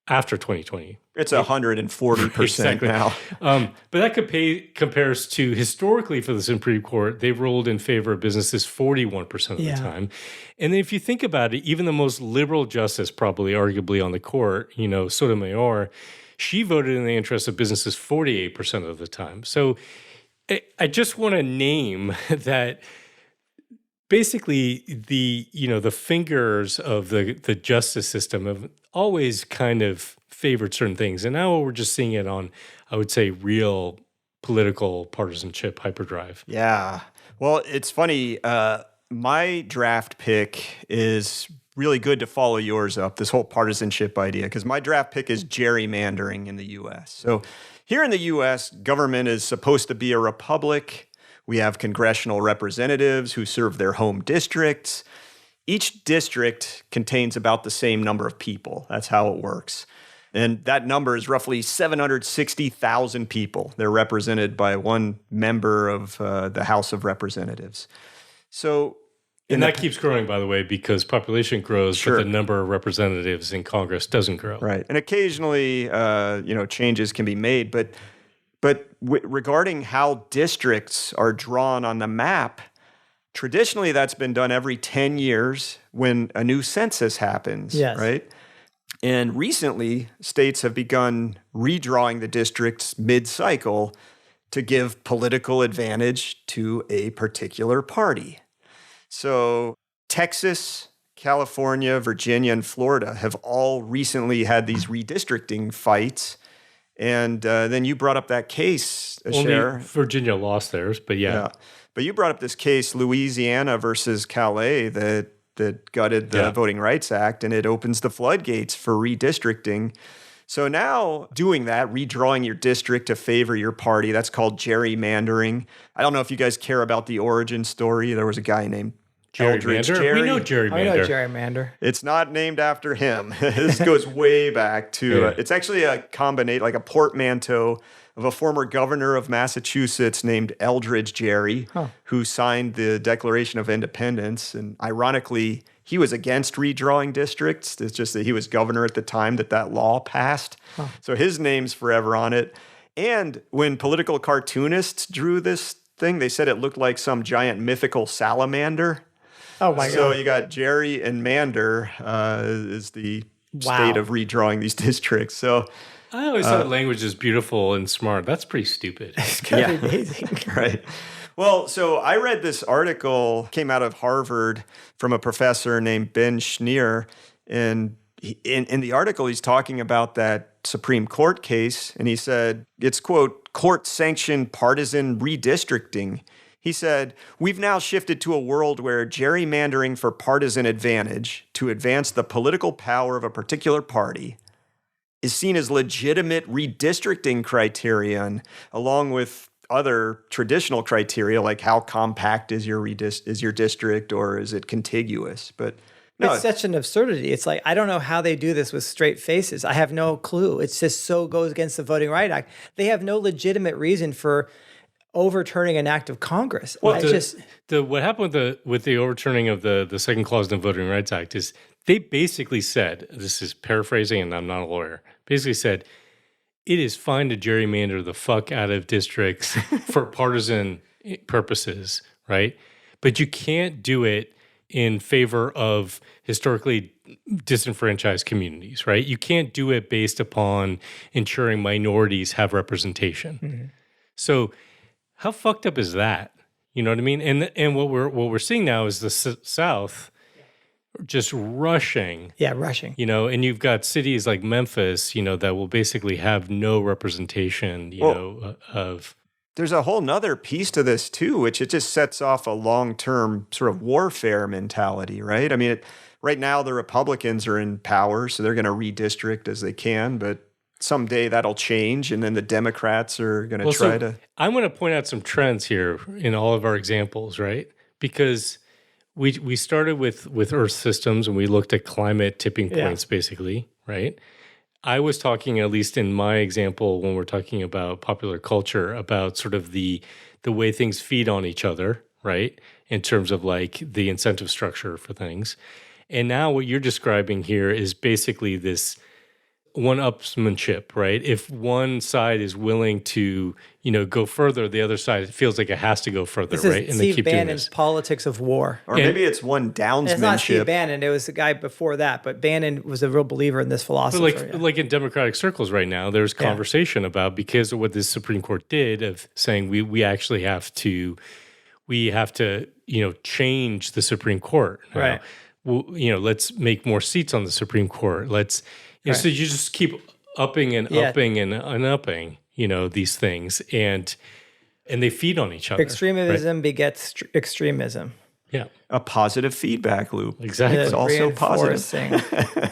after 2020. It's 140% exactly. now. But that compares to historically for the Supreme Court, they've ruled in favor of businesses 41% of the time. And then if you think about it, even the most liberal justice, probably arguably on the court, Sotomayor, she voted in the interest of businesses 48% of the time. So I just want to name that basically the fingers of the justice system have always kind of favored certain things. And now we're just seeing it on, I would say, real political partisanship hyperdrive. Yeah. Well, it's funny. My draft pick is really good to follow yours up, this whole partisanship idea, because my draft pick is gerrymandering in the U.S. So here in the U.S., government is supposed to be a republic. We have congressional representatives who serve their home districts. Each district contains about the same number of people. That's how it works. And that number is roughly 760,000 people. They're represented by one member of the House of Representatives. So, and that keeps growing, by the way, because population grows, but the number of representatives in Congress doesn't grow. Right. And occasionally, changes can be made. But regarding how districts are drawn on the map, traditionally that's been done every 10 years when a new census happens, right? And recently, states have begun redrawing the districts mid-cycle to give political advantage to a particular party. So Texas, California, Virginia, and Florida have all recently had these redistricting fights. And then you brought up that case, Asher. Only Virginia lost theirs, but yeah. But you brought up this case, Louisiana versus Calais, that gutted the Voting Rights Act, and it opens the floodgates for redistricting. So now doing that, redrawing your district to favor your party, that's called gerrymandering. I don't know if you guys care about the origin story. There was a guy named Eldridge Jerry. We know gerrymander. I know gerrymander. It's not named after him. This goes way back to, it's actually a combination, like a portmanteau of a former governor of Massachusetts named Eldridge Jerry, who signed the Declaration of Independence. And ironically, he was against redrawing districts. It's just that he was governor at the time that law passed. So his name's forever on it. And when political cartoonists drew this thing, they said it looked like some giant mythical salamander. Oh my God. So you got Jerry and Mander is the state of redrawing these districts. So I always thought language is beautiful and smart. That's pretty stupid. It's kind of amazing. Right. Well, so I read this article, came out of Harvard from a professor named Ben Schneer. And in the article, he's talking about that Supreme Court case. And he said, it's, quote, court-sanctioned partisan redistricting. He said, we've now shifted to a world where gerrymandering for partisan advantage to advance the political power of a particular party is seen as legitimate redistricting criterion, along with other traditional criteria like how compact is your district, or is it contiguous? But no, it's such an absurdity. It's like, I don't know how they do this with straight faces. I have no clue. It's just so goes against the Voting Rights Act. They have no legitimate reason for overturning an act of Congress. Well, what happened with the overturning of the second clause in the Voting Rights Act is they basically said, this is paraphrasing and I'm not a lawyer, basically said, it is fine to gerrymander the fuck out of districts for partisan purposes, right? But you can't do it in favor of historically disenfranchised communities, right? You can't do it based upon ensuring minorities have representation. Mm-hmm. So how fucked up is that? You know what I mean? And what we're seeing now is the South just rushing. Yeah, rushing. You know, and you've got cities like Memphis, you know, that will basically have no representation, of. There's a whole nother piece to this too, which it just sets off a long-term sort of warfare mentality, right? I mean, right now the Republicans are in power, so they're going to redistrict as they can, but someday that'll change, and then the Democrats are going to try to. I'm going to point out some trends here in all of our examples, right? Because we started with Earth systems and we looked at climate tipping points, basically, right? I was talking, at least in my example, when we're talking about popular culture, about sort of the way things feed on each other, right? In terms of like the incentive structure for things. And now what you're describing here is basically this one-upsmanship, right? If one side is willing to, go further, the other side feels like it has to go further, this right? Is and Steve they keep Bannon's doing this. Politics of War. Or maybe it's one downsmanship. It's not Steve Bannon. It was the guy before that, but Bannon was a real believer in this philosophy. Like in Democratic circles right now, there's conversation about, because of what the Supreme Court did, of saying we actually have to change the Supreme Court. Right. Well, let's make more seats on the Supreme Court. Let's, so you just keep upping and upping and upping, these things, and they feed on each other. Extremism begets extremism. Yeah. A positive feedback loop. Exactly. It's also positive.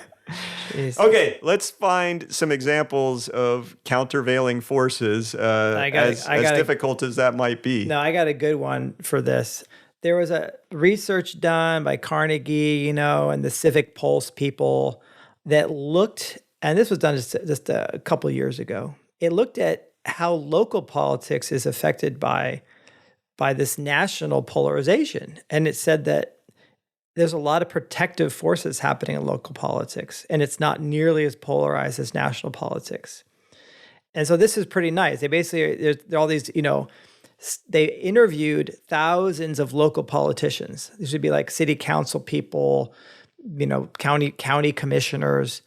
Okay, let's find some examples of countervailing forces, as difficult as that might be. No, I got a good one for this. There was a research done by Carnegie, and the Civic Pulse people that looked, and this was done just a couple of years ago. It looked at how local politics is affected by this national polarization. And it said that there's a lot of protective forces happening in local politics, and it's not nearly as polarized as national politics. And so this is pretty nice. They basically, there are all these, they interviewed thousands of local politicians. These would be like city council people, county commissioners,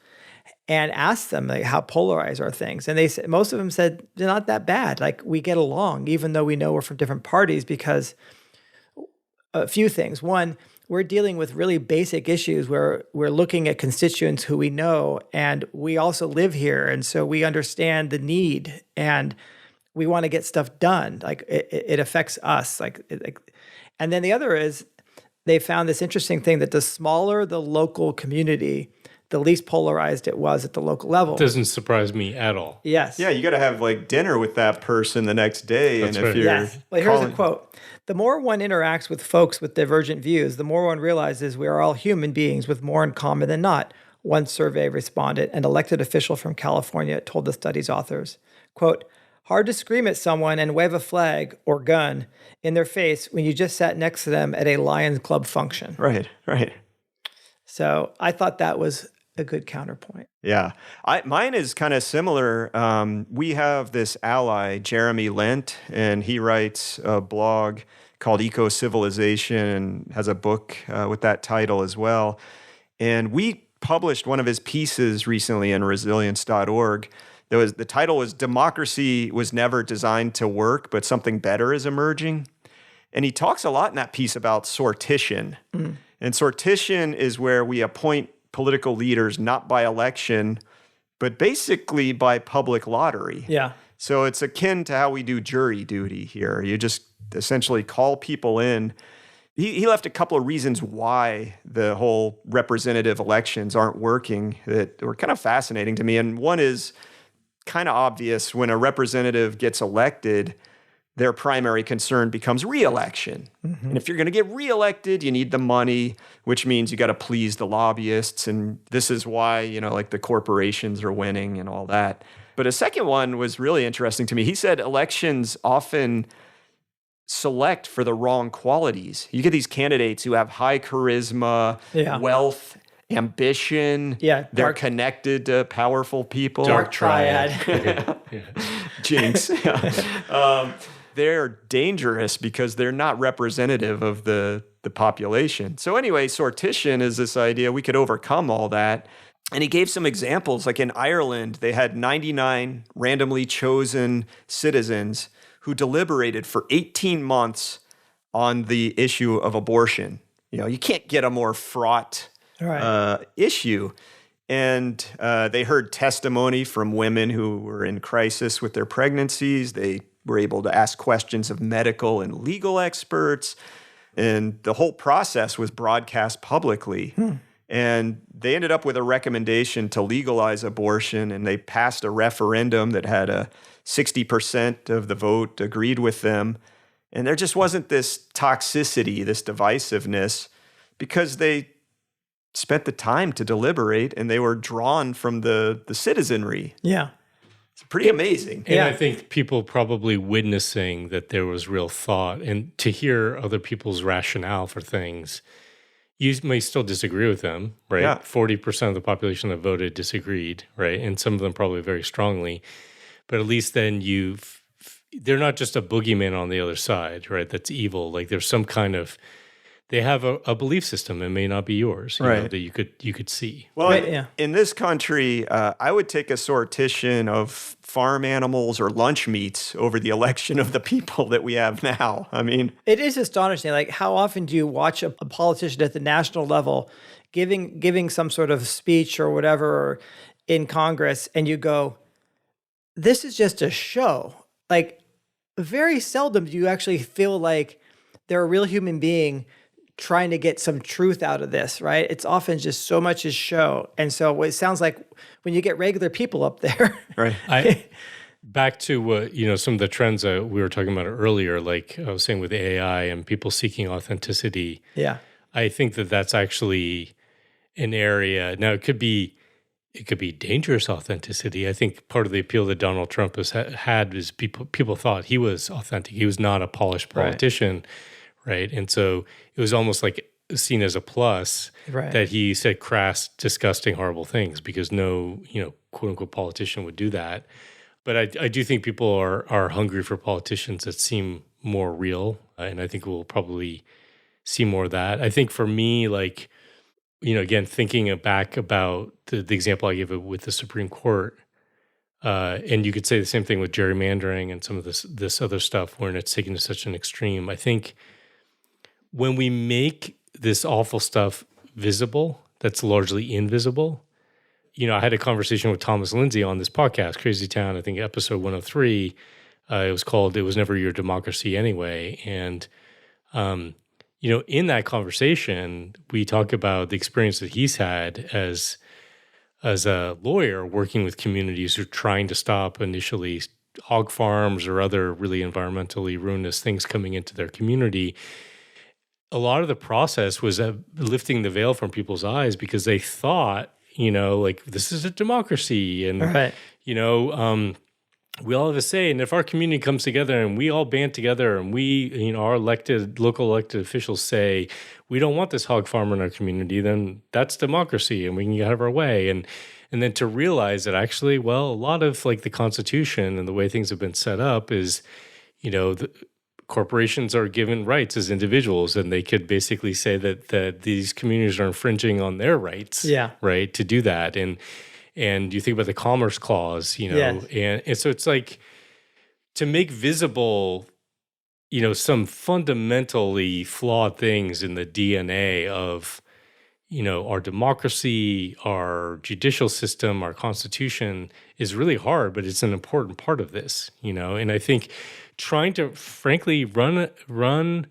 and asked them like, how polarized are things? And they said, most of them said they're not that bad. Like, we get along, even though we know we're from different parties, because a few things. One, we're dealing with really basic issues where we're looking at constituents who we know, and we also live here, and so we understand the need, and we want to get stuff done. Like, it affects us. And then the other is, they found this interesting thing that the smaller the local community, the least polarized it was at the local level. Doesn't surprise me at all. Yes. Yeah, you got to have dinner with that person the next day. That's and if right. you're Yes. Well, here's a quote. The more one interacts with folks with divergent views, the more one realizes we are all human beings with more in common than not. One survey respondent, an elected official from California, told the study's authors, quote, hard to scream at someone and wave a flag or gun in their face when you just sat next to them at a Lions Club function. Right. So I thought that was a good counterpoint. Yeah. Mine is kind of similar. We have this ally, Jeremy Lent, and he writes a blog called Eco-Civilization and has a book with that title as well. And we published one of his pieces recently in resilience.org. The title was Democracy Was Never Designed to Work, but Something Better is Emerging. And he talks a lot in that piece about sortition. Mm. And sortition is where we appoint political leaders not by election, but basically by public lottery. Yeah. So it's akin to how we do jury duty here. You just essentially call people in. He left a couple of reasons why the whole representative elections aren't working that were kind of fascinating to me. And one is kind of obvious. When a representative gets elected, their primary concern becomes re-election. Mm-hmm. And if you're going to get re-elected, you need the money, which means you got to please the lobbyists. And this is why, the corporations are winning and all that. But a second one was really interesting to me. He said elections often select for the wrong qualities. You get these candidates who have high charisma, wealth, ambition. Yeah, they're connected to powerful people. Dark triad. Jinx. They're dangerous because they're not representative of the population. So anyway, sortition is this idea we could overcome all that. And he gave some examples. Like in Ireland, they had 99 randomly chosen citizens who deliberated for 18 months on the issue of abortion. You can't get a more fraught issue. And they heard testimony from women who were in crisis with their pregnancies. They were able to ask questions of medical and legal experts. And the whole process was broadcast publicly. And they ended up with a recommendation to legalize abortion. And they passed a referendum that had 60% of the vote agreed with them. And there just wasn't this toxicity, this divisiveness, because they spent the time to deliberate and they were drawn from the citizenry. Yeah. It's pretty amazing. And I think people probably witnessing that there was real thought and to hear other people's rationale for things. you may still disagree with them, right? Yeah. 40% of the population that voted disagreed, right? And some of them probably very strongly. But at least then they're not just a boogeyman on the other side, right? That's evil. Like there's some kind of, they have a belief system. It may not be yours, you know, that you could see. Well, in this country, I would take a sortition of farm animals or lunch meats over the election of the people that we have now. I mean, it is astonishing. Like, how often do you watch a politician at the national level giving some sort of speech or whatever in Congress, and you go, this is just a show. Like, very seldom do you actually feel like they're a real human being trying to get some truth out of this, right? It's often just so much is show. And so it sounds like when you get regular people up there. Right. Back to some of the trends we were talking about earlier, like I was saying with AI and people seeking authenticity. Yeah. I think that's actually an area. Now it could be dangerous authenticity. I think part of the appeal that Donald Trump has had is people thought he was authentic. He was not a polished politician. Right. And so it was almost like seen as a plus that he said crass, disgusting, horrible things because no, quote unquote politician would do that. But I do think people are hungry for politicians that seem more real. And I think we'll probably see more of that. I think for me, like, again, thinking back about the example I gave with the Supreme Court, and you could say the same thing with gerrymandering and some of this other stuff when it's taken to such an extreme. I think when we make this awful stuff visible, that's largely invisible. I had a conversation with Thomas Lindsay on this podcast, Crazy Town, I think episode 103. It was called "It Was Never Your Democracy Anyway." And, in that conversation, we talk about the experience that he's had as a lawyer working with communities who are trying to stop initially hog farms or other really environmentally ruinous things coming into their community. A lot of the process was lifting the veil from people's eyes because they thought, like this is a democracy and, we all have a say. And if our community comes together and we all band together and we, our local elected officials say, we don't want this hog farmer in our community, then that's democracy and we can have our way. And then to realize that actually, well, a lot of like the Constitution and the way things have been set up is, corporations are given rights as individuals, and they could basically say that these communities are infringing on their rights, right, to do that. And you think about the Commerce Clause, and so it's like to make visible, some fundamentally flawed things in the DNA of, our democracy, our judicial system, our Constitution is really hard, but it's an important part of this, and I think trying to frankly run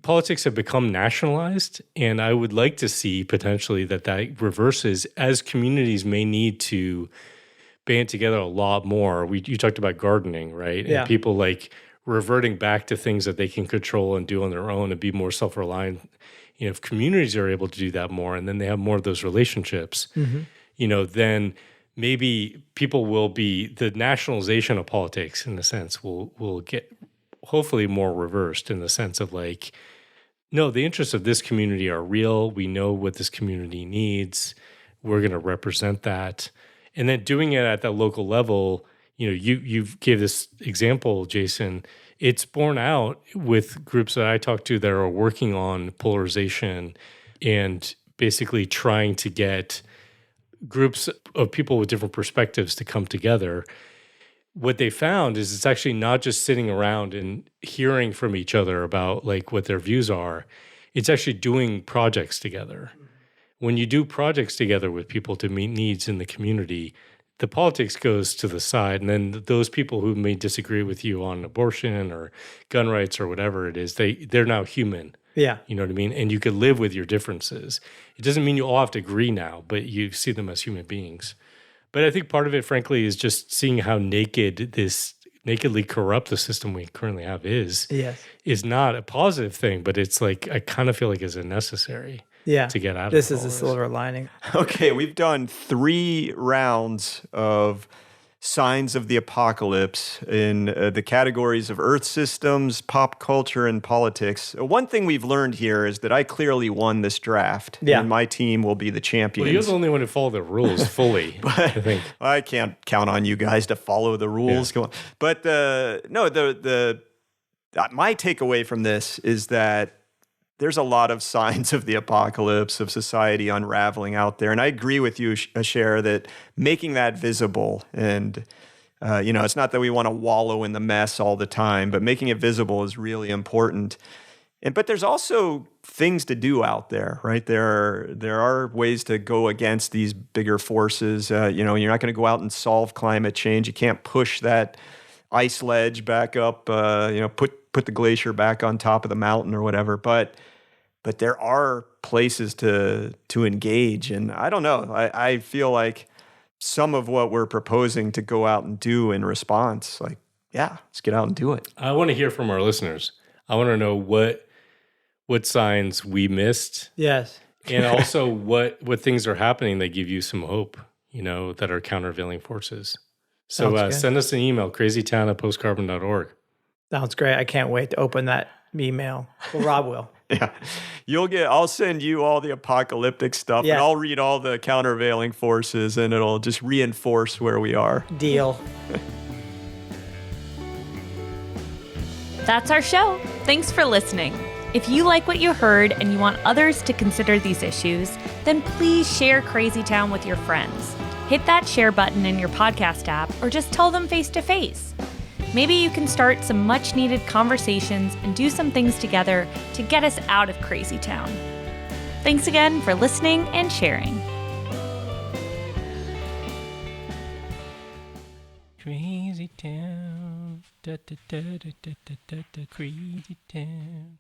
politics have become nationalized, and I would like to see potentially that reverses as communities may need to band together a lot more. You talked about gardening, right? Yeah. And people like reverting back to things that they can control and do on their own and be more self-reliant. If communities are able to do that more, and then they have more of those relationships, then maybe people will be, the nationalization of politics in a sense will get hopefully more reversed in the sense of like, no, the interests of this community are real. We know what this community needs. We're going to represent that. And then doing it at that local level, you gave this example, Jason. It's borne out with groups that I talk to that are working on polarization and basically trying to get groups of people with different perspectives to come together. What they found is it's actually not just sitting around and hearing from each other about like what their views are. It's actually doing projects together. When you do projects together with people to meet needs in the community, the politics goes to the side, and then those people who may disagree with you on abortion or gun rights or whatever it is, they're now human. Yeah. You know what I mean? And you could live with your differences. It doesn't mean you all have to agree now, but you see them as human beings. But I think part of it, frankly, is just seeing how nakedly corrupt the system we currently have is not a positive thing, but it's like, I kind of feel like it's a necessary to get out of this. This is a silver lining. Okay, we've done 3 rounds of signs of the apocalypse in the categories of Earth systems, pop culture, and politics. One thing we've learned here is that I clearly won this draft, and my team will be the champions. Well, you're the only one who followed the rules fully. But I think I can't count on you guys to follow the rules. Yeah. But my takeaway from this is that there's a lot of signs of the apocalypse, of society unraveling out there. And I agree with you, Asher, that making that visible and, it's not that we want to wallow in the mess all the time, but making it visible is really important. But there's also things to do out there, right? There are ways to go against these bigger forces. You're not going to go out and solve climate change. You can't push that ice ledge back up, put the glacier back on top of the mountain or whatever. But there are places to engage. And I don't know, I feel like some of what we're proposing to go out and do in response, let's get out and do it. I want to hear from our listeners. I want to know what signs we missed. Yes. And also what things are happening that give you some hope, that are countervailing forces. So send us an email, crazytown@postcarbon.org. Sounds great. I can't wait to open that email. Well, Rob will. Yeah. I'll send you all the apocalyptic stuff, and I'll read all the countervailing forces, and it'll just reinforce where we are. Deal. That's our show. Thanks for listening. If you like what you heard and you want others to consider these issues, then please share Crazy Town with your friends. Hit that share button in your podcast app or just tell them face to face. Maybe you can start some much needed conversations and do some things together to get us out of Crazy Town. Thanks again for listening and sharing. Crazy Town, da, da, da, da, da, da, da, Crazy Town.